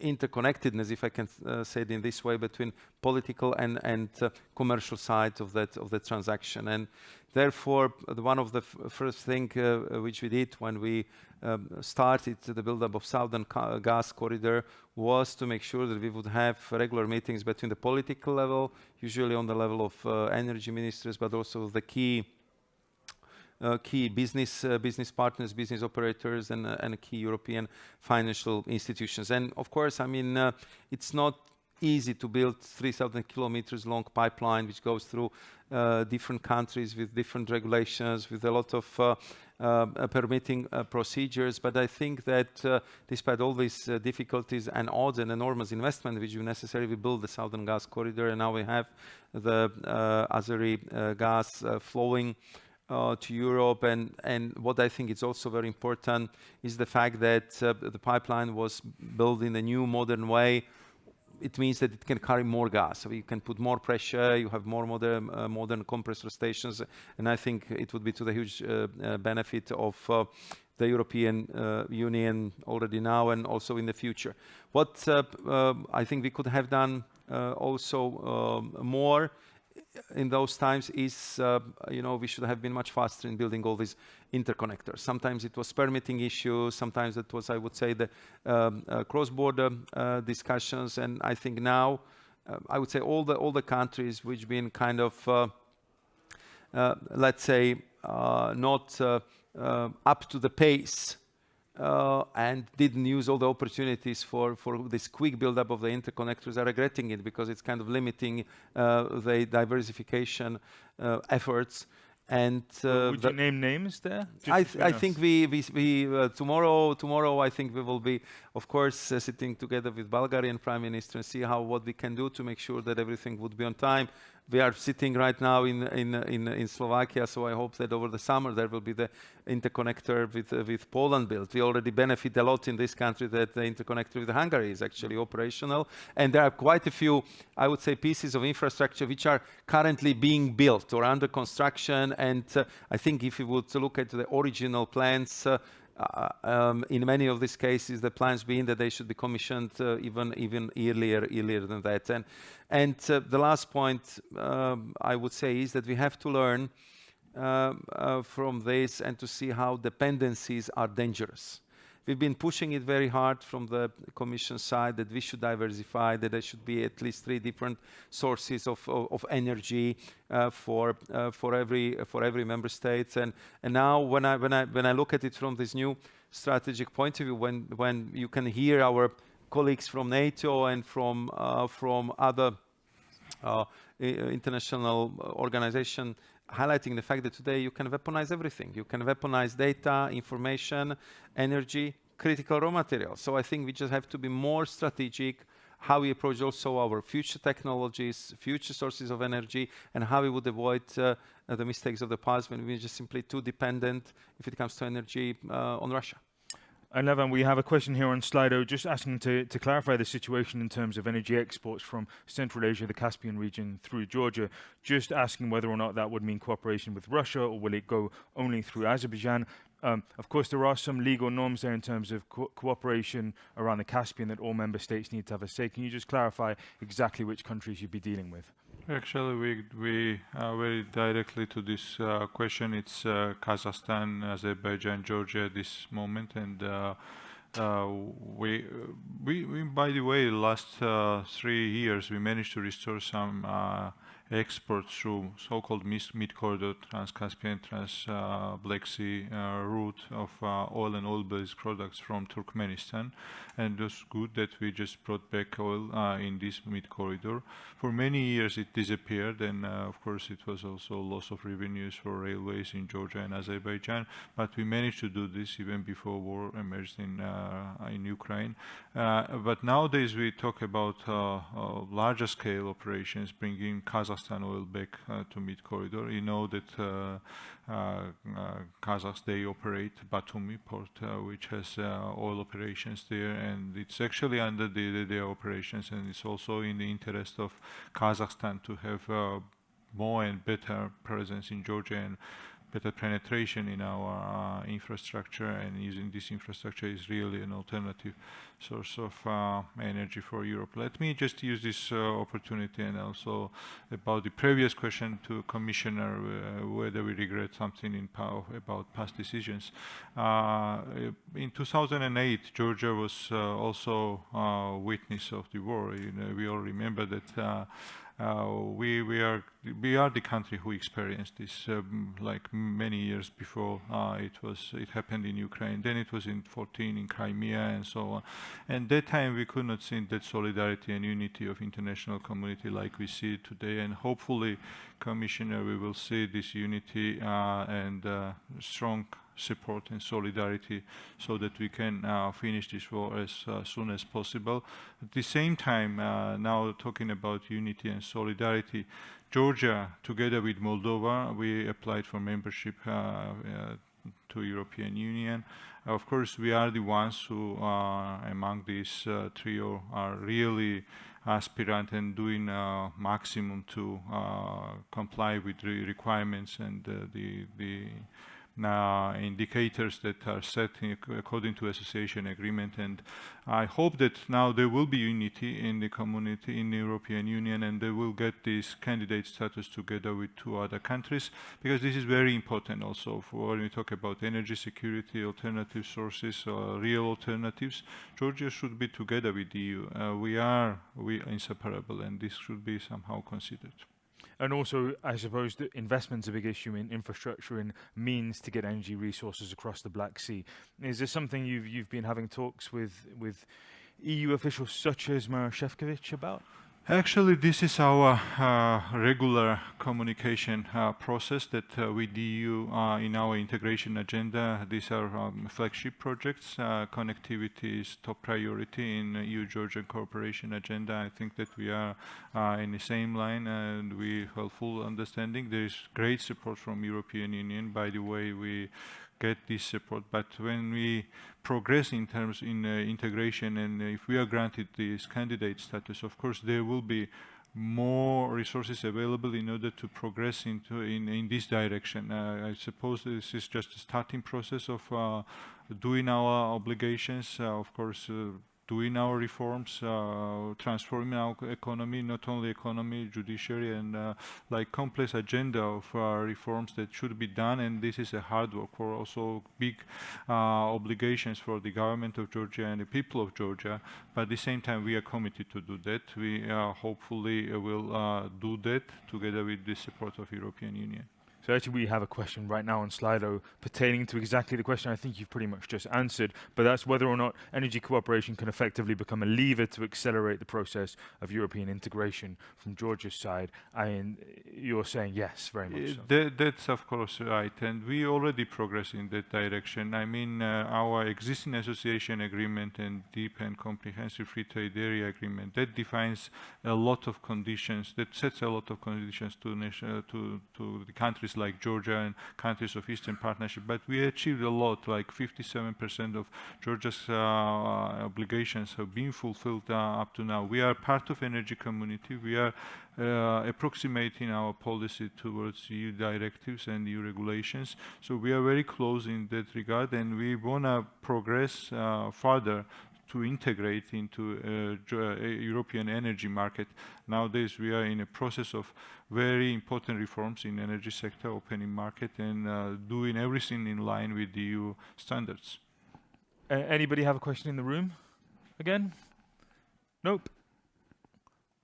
interconnectedness, if I can say it in this way, between political and commercial side of the transaction. And therefore, one of the first thing which we did when we started the build-up of Southern Gas Corridor was to make sure that we would have regular meetings between the political level, usually on the level of energy ministers, but also the key business partners, business operators, and key European financial institutions. And of course, I mean, it's not easy to build 3,000 kilometers long pipeline which goes through different countries with different regulations, with a lot of permitting procedures. But I think that despite all these difficulties and odds and enormous investment which we necessarily build the Southern Gas Corridor, and now we have the Azeri gas flowing to Europe, and what I think is also very important is the fact that the pipeline was built in a new modern way. It means that it can carry more gas, so you can put more pressure, you have more modern compressor stations, and I think it would be to the huge benefit of the European Union already now and also in the future. What I think we could have done also more in those times is, we should have been much faster in building all these interconnectors. Sometimes it was permitting issues, sometimes it was, I would say, the cross-border discussions, and I think now, I would say all the countries which been kind of, let's say, not up to the pace and didn't use all the opportunities for this quick build-up of the interconnectors are regretting it, because it's kind of limiting the diversification efforts. And would you name names there? I think we tomorrow I think we will be, of course, sitting together with Bulgarian Prime Minister and see what we can do to make sure that everything would be on time. We are sitting right now in Slovakia, so I hope that over the summer there will be the interconnector with Poland built. We already benefit a lot in this country that the interconnector with Hungary is actually operational, and there are quite a few, I would say, pieces of infrastructure which are currently being built or under construction. And I think if you would look at the original plans, in many of these cases, the plans being that they should be commissioned even earlier than that. And the last point I would say is that we have to learn from this and to see how dependencies are dangerous. We've been pushing it very hard from the Commission side that we should diversify, that there should be at least 3 different sources of energy for every member state. And now when I look at it from this new strategic point of view, when you can hear our colleagues from NATO and from other international organizations highlighting the fact that today you can weaponize everything. You can weaponize data, information, energy, critical raw materials. So I think we just have to be more strategic how we approach also our future technologies, future sources of energy, and how we would avoid the mistakes of the past when we're just simply too dependent, if it comes to energy, on Russia. And Levan, we have a question here on Slido just asking to clarify the situation in terms of energy exports from Central Asia, the Caspian region, through Georgia. Just asking whether or not that would mean cooperation with Russia, or will it go only through Azerbaijan? Of course, there are some legal norms there in terms of cooperation around the Caspian that all member states need to have a say. Can you just clarify exactly which countries you'd be dealing with? Actually, we very directly to this question. It's Kazakhstan, Azerbaijan, Georgia at this moment, and we by the way, last 3 years we managed to restore some exports through so-called mid-corridor, Trans-Caspian, Trans-Black Sea route of oil and oil-based products from Turkmenistan, and it was good that we just brought back oil in this mid-corridor. For many years it disappeared, and of course it was also loss of revenues for railways in Georgia and Azerbaijan, but we managed to do this even before war emerged in Ukraine. But nowadays we talk about larger scale operations, bringing Kazakhstan oil back to mid-corridor. You know that Kazakhs, they operate Batumi port, which has oil operations there, and it's actually under their operations, and it's also in the interest of Kazakhstan to have more and better presence in Georgia and better penetration in our infrastructure, and using this infrastructure is really an alternative source of energy for Europe. Let me just use this opportunity, and also about the previous question to Commissioner, whether we regret something about past decisions. In 2008, Georgia was also witness of the war. We all remember that we are the country who experienced this like many years before. It happened in Ukraine, then it was in 14 in Crimea and so on. And that time we could not see that solidarity and unity of international community like we see it today. And hopefully, Commissioner, we will see this unity and strong support and solidarity so that we can finish this war as soon as possible. At the same time, now talking about unity and solidarity, Georgia, together with Moldova, we applied for membership to European Union. Of course, we are the ones who, among these trio, are really aspirant and doing maximum to comply with the requirements and the indicators that are set according to association agreement. And I hope that now there will be unity in the community, in the European Union, and they will get this candidate status together with 2 other countries, because this is very important also for when we talk about energy security, alternative sources, real alternatives. Georgia should be together with the EU. We are inseparable, and this should be somehow considered. And also, I suppose that investment's a big issue in infrastructure and means to get energy resources across the Black Sea. Is this something you've been having talks with EU officials such as Maroš Šefčovič about? Actually, this is our regular communication process that with the EU in our integration agenda. These are flagship projects. Connectivity is top priority in EU-Georgian cooperation agenda. I think that we are in the same line and we have full understanding. There is great support from European Union. By the way, we get this support, but when we progress in terms in integration, and if we are granted this candidate status, of course there will be more resources available in order to progress into in this direction. I suppose this is just a starting process of doing our obligations, of course doing our reforms, transforming our economy, not only economy, judiciary, and like complex agenda of reforms that should be done. And this is a hard work for also big obligations for the government of Georgia and the people of Georgia. But at the same time, we are committed to do that. We hopefully will do that together with the support of European Union. So actually we have a question right now on Slido pertaining to exactly the question I think you've pretty much just answered, but that's whether or not energy cooperation can effectively become a lever to accelerate the process of European integration from Georgia's side. I mean, you're saying yes, very much so. That's of course right, and we already progress in that direction. I mean, our existing association agreement and deep and comprehensive free trade area agreement, that defines a lot of conditions, that sets a lot of conditions to the countries like Georgia and countries of Eastern Partnership, but we achieved a lot, like 57% of Georgia's obligations have been fulfilled up to now. We are part of energy community. We are approximating our policy towards EU directives and EU regulations. So we are very close in that regard, and we want to progress further to integrate into European energy market. Nowadays, we are in a process of very important reforms in energy sector, opening market, and doing everything in line with the EU standards. Anybody have a question in the room? Again? Nope.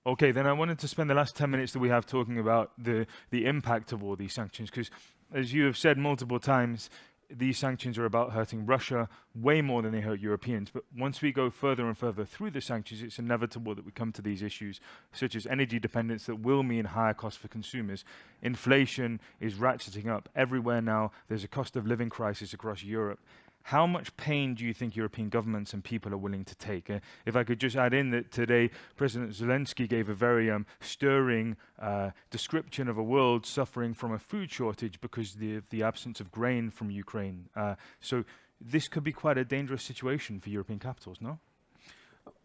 Okay, then I wanted to spend the last 10 minutes that we have talking about the impact of all these sanctions, because as you have said multiple times, these sanctions are about hurting Russia way more than they hurt Europeans. But once we go further and further through the sanctions, it's inevitable that we come to these issues, such as energy dependence that will mean higher costs for consumers. Inflation is ratcheting up everywhere now. There's a cost of living crisis across Europe. How much pain do you think European governments and people are willing to take? If I could just add in that today, President Zelensky gave a very stirring description of a world suffering from a food shortage because of the absence of grain from Ukraine. So this could be quite a dangerous situation for European capitals, no?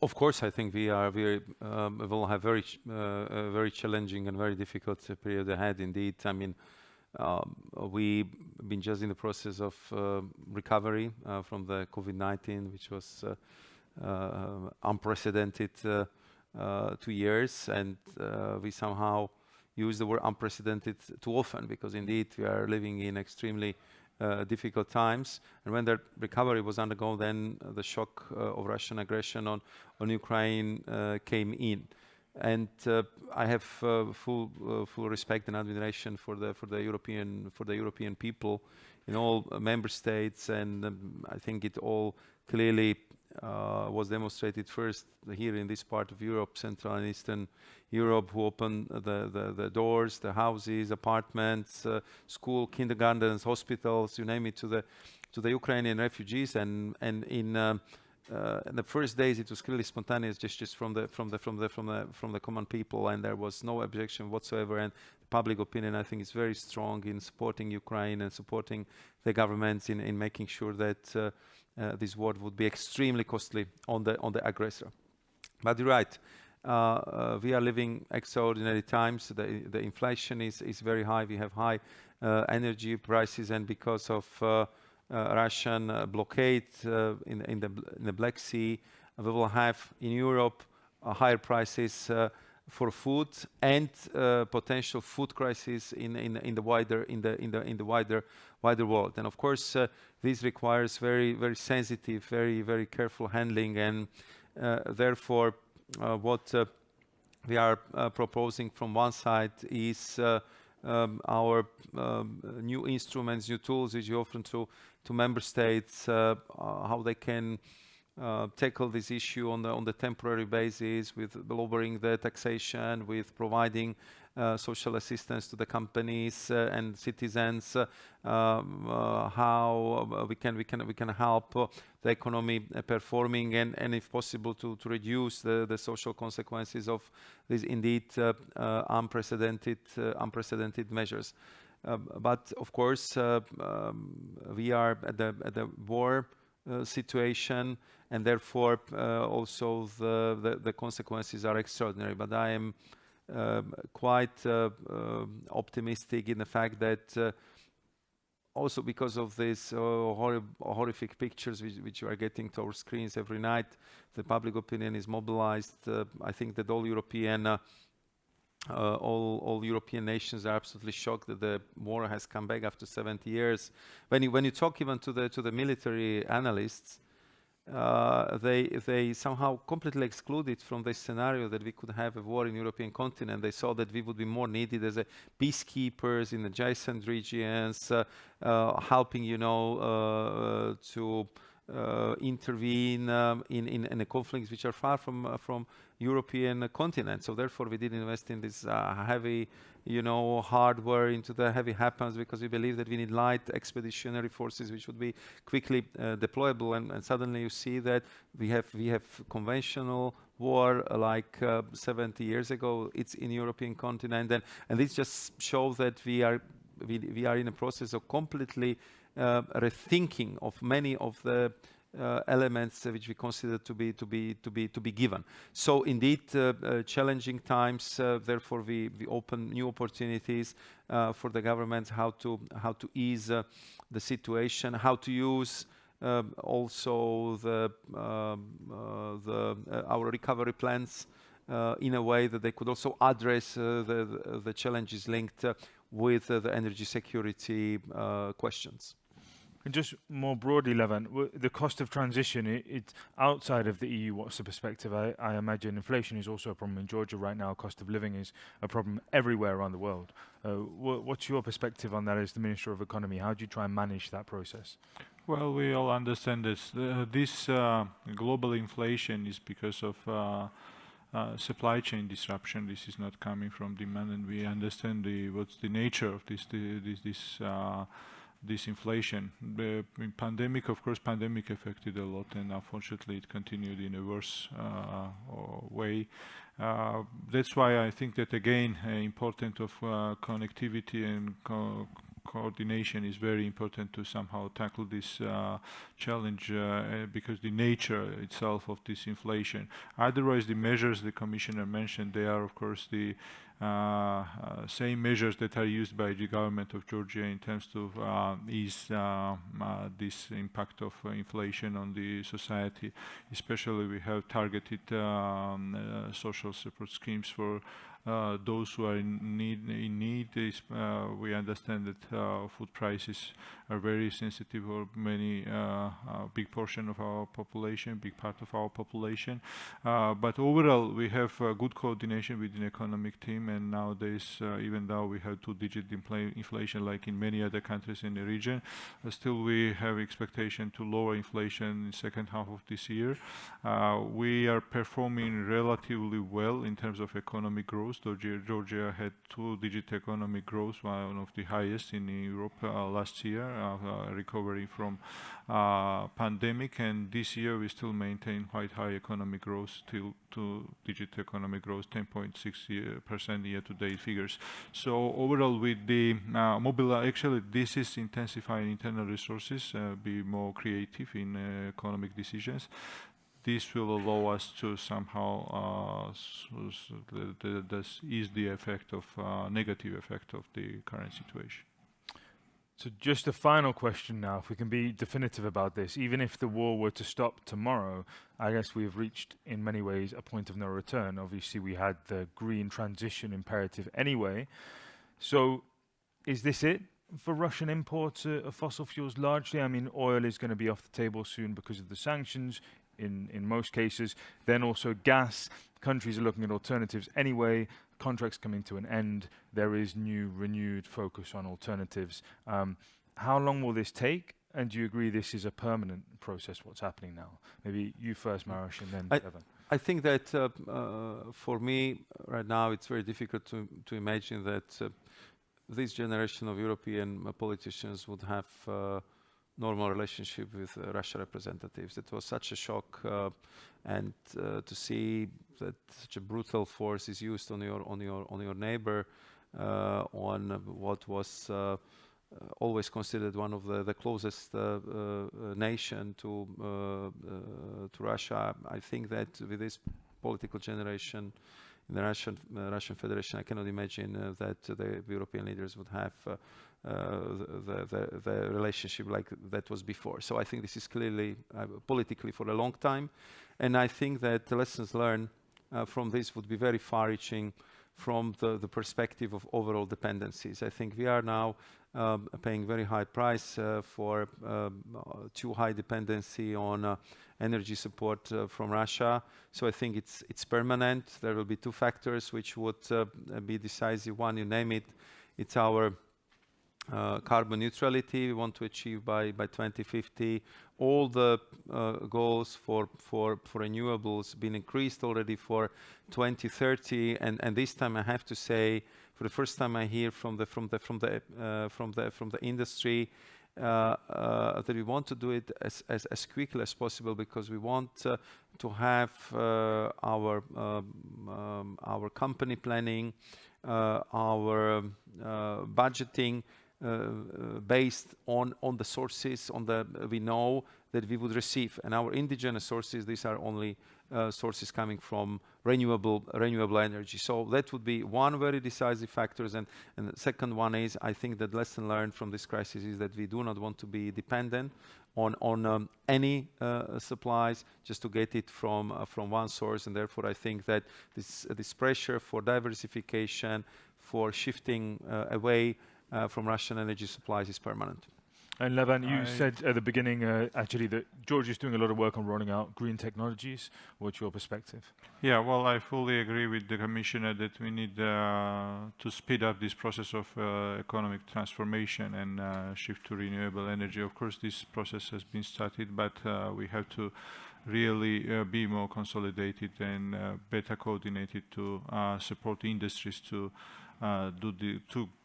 Of course, I think we will have very challenging and very difficult period ahead indeed. I mean, we've been just in the process of recovery from the COVID-19, which was unprecedented 2 years, and we somehow use the word unprecedented too often, because indeed we are living in extremely difficult times. And when the recovery was undergone, then the shock of Russian aggression on Ukraine came in. And I have full respect and admiration for the European people in all member states, and I think it all clearly was demonstrated first here in this part of Europe, Central and Eastern Europe, who opened the doors, the houses, apartments, school, kindergartens, hospitals, you name it, to the Ukrainian refugees, and in the first days it was clearly spontaneous gestures from the common people, and there was no objection whatsoever. And the public opinion, I think, is very strong in supporting Ukraine and supporting the governments in making sure that this war would be extremely costly on the aggressor. But you're right. We are living extraordinary times. The inflation is very high. We have high energy prices, and because of Russian blockade in the Black Sea, we will have in Europe higher prices for food and potential food crisis in the wider world. And of course, this requires very sensitive, very careful handling, and therefore what we are proposing from one side is our new instruments, new tools which we offer to member states, how they can tackle this issue on the temporary basis, with lowering the taxation, with providing social assistance to the companies and citizens, how we can help the economy performing, and if possible to reduce the social consequences of these indeed unprecedented measures. But of course, we are at the war situation, and therefore also the consequences are extraordinary. But I am quite optimistic in the fact that also because of these horrific pictures which you are getting to our screens every night, the public opinion is mobilized. I think that all European nations are absolutely shocked that the war has come back after 70 years. When you talk even to the military analysts, they somehow completely excluded from the scenario that we could have a war in European continent. They saw that we would be more needed as a peacekeepers in adjacent regions, helping, to intervene in the conflicts which are far from European continent. So therefore we did invest in this heavy, hardware, into the heavy weapons, because we believe that we need light expeditionary forces which would be quickly deployable. And suddenly you see that we have conventional war like 70 years ago. It's in European continent, and this just shows that we are in a process of completely rethinking of many of the elements which we consider to be given. So indeed, challenging times. Therefore, we open new opportunities for the government how to ease the situation, how to use also our recovery plans in a way that they could also address the challenges linked with the energy security questions. And just more broadly, Levan, the cost of transition, it's outside of the EU. What's the perspective? I imagine inflation is also a problem in Georgia right now. Cost of living is a problem everywhere around the world. What's your perspective on that as the Minister of Economy? How do you try and manage that process? Well, we all understand this. This global inflation is because of supply chain disruption. This is not coming from demand, and we understand what's the nature of this inflation. In pandemic, of course, pandemic affected a lot, and unfortunately it continued in a worse way. That's why I think that again, important of connectivity and coordination is very important to somehow tackle this challenge, because the nature itself of this inflation. Otherwise, the measures the Commissioner mentioned, they are of course the same measures that are used by the government of Georgia in terms to ease this impact of inflation on the society. Especially we have targeted social support schemes for those who are in need. We understand that food prices are very sensitive for many big portion of our population, big part of our population. But overall, we have good coordination within the economic team, and nowadays, even though we have two-digit inflation like in many other countries in the region, still we have expectation to lower inflation in the second half of this year. We are performing relatively well in terms of economic growth. Georgia had two-digit economic growth, one of the highest in Europe last year, recovering from pandemic, and this year we still maintain quite high economic growth, still two-digit economic growth, 10.6% year-to-date figures. So overall, with the actually this is intensifying internal resources, be more creative in economic decisions. This will allow us to somehow ease the effect of negative effect of the current situation. So just a final question now, if we can be definitive about this. Even if the war were to stop tomorrow, I guess we have reached, in many ways, a point of no return. Obviously, we had the green transition imperative anyway. So is this it for Russian imports of fossil fuels largely? I mean, oil is going to be off the table soon because of the sanctions in most cases. Then also gas. Countries are looking at alternatives anyway. Contracts coming to an end. There is renewed focus on alternatives. How long will this take? And do you agree this is a permanent process, what's happening now? Maybe you first, Maroš, and then Levan. I think that for me, right now, it's very difficult to imagine that this generation of European politicians would have normal relationship with Russian representatives. It was such a shock, and to see that such a brutal force is used on your neighbor, on what was always considered one of the closest nation to Russia. I think that with this political generation in the Russian Federation, I cannot imagine that the European leaders would have the relationship like that was before. So I think this is clearly politically for a long time, and I think that the lessons learned from this would be very far-reaching from the perspective of overall dependencies. I think we are now paying very high price for too high dependency on energy support from Russia. So I think it's permanent. There will be two factors which would be decisive. One, you name it, it's our carbon neutrality we want to achieve by 2050. All the goals for renewables been increased already for 2030, and this time I have to say, for the first time I hear from the industry that we want to do it as quickly as possible, because we want to have our company planning, our budgeting based on the sources we know that we would receive, and our indigenous sources, these are only sources coming from renewable energy. So that would be one very decisive factors, and the second one is, I think that lesson learned from this crisis is that we do not want to be dependent on any supplies just to get it from one source, and therefore I think that this pressure for diversification, for shifting away from Russian energy supplies is permanent. And Levan, you said at the beginning actually that Georgia is doing a lot of work on rolling out green technologies. What's your perspective? Yeah, well, I fully agree with the Commissioner that we need to speed up this process of economic transformation and shift to renewable energy. Of course, this process has been started, but we have to really be more consolidated and better coordinated to support industries to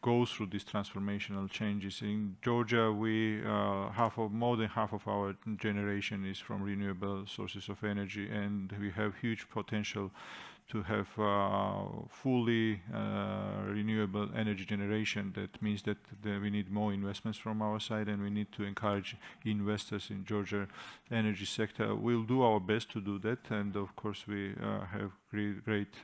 go through these transformational changes. In Georgia, we more than half of our generation is from renewable sources of energy, and we have huge potential to have fully renewable energy generation. That means that we need more investments from our side, and we need to encourage investors in Georgia energy sector. We'll do our best to do that, and of course we have great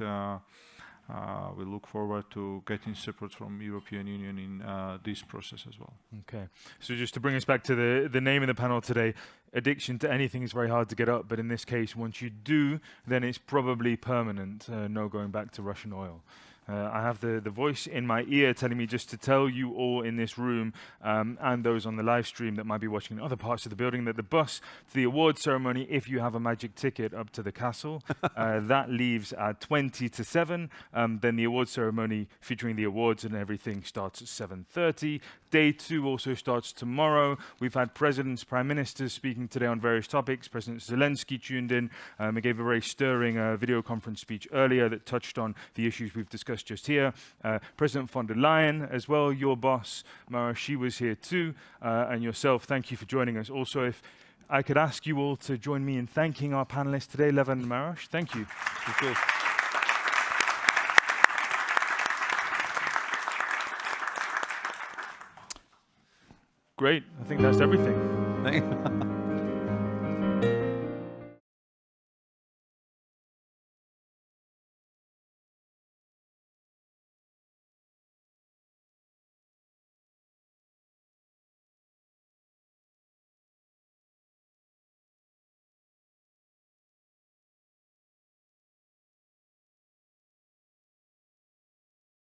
we look forward to getting support from European Union in this process as well. Okay, so just to bring us back to the name of the panel today, addiction to anything is very hard to get up, but in this case, once you do, then it's probably permanent, no going back to Russian oil. I have the voice in my ear telling me just to tell you all in this room and those on the live stream that might be watching in other parts of the building that the bus to the award ceremony, if you have a magic ticket up to the castle, that leaves at 20 to 7. Then the award ceremony featuring the awards and everything starts at 7:30. Day 2 also starts tomorrow. We've had presidents, prime ministers speaking today on various topics. President Zelensky tuned in. He gave a very stirring video conference speech earlier that touched on the issues we've discussed just here. President von der Leyen as well, your boss, Maroš, she was here too. And yourself, thank you for joining us. Also, if I could ask you all to join me in thanking our panelists today, Levan and Maroš. Thank you. Thank you. Great. I think that's everything.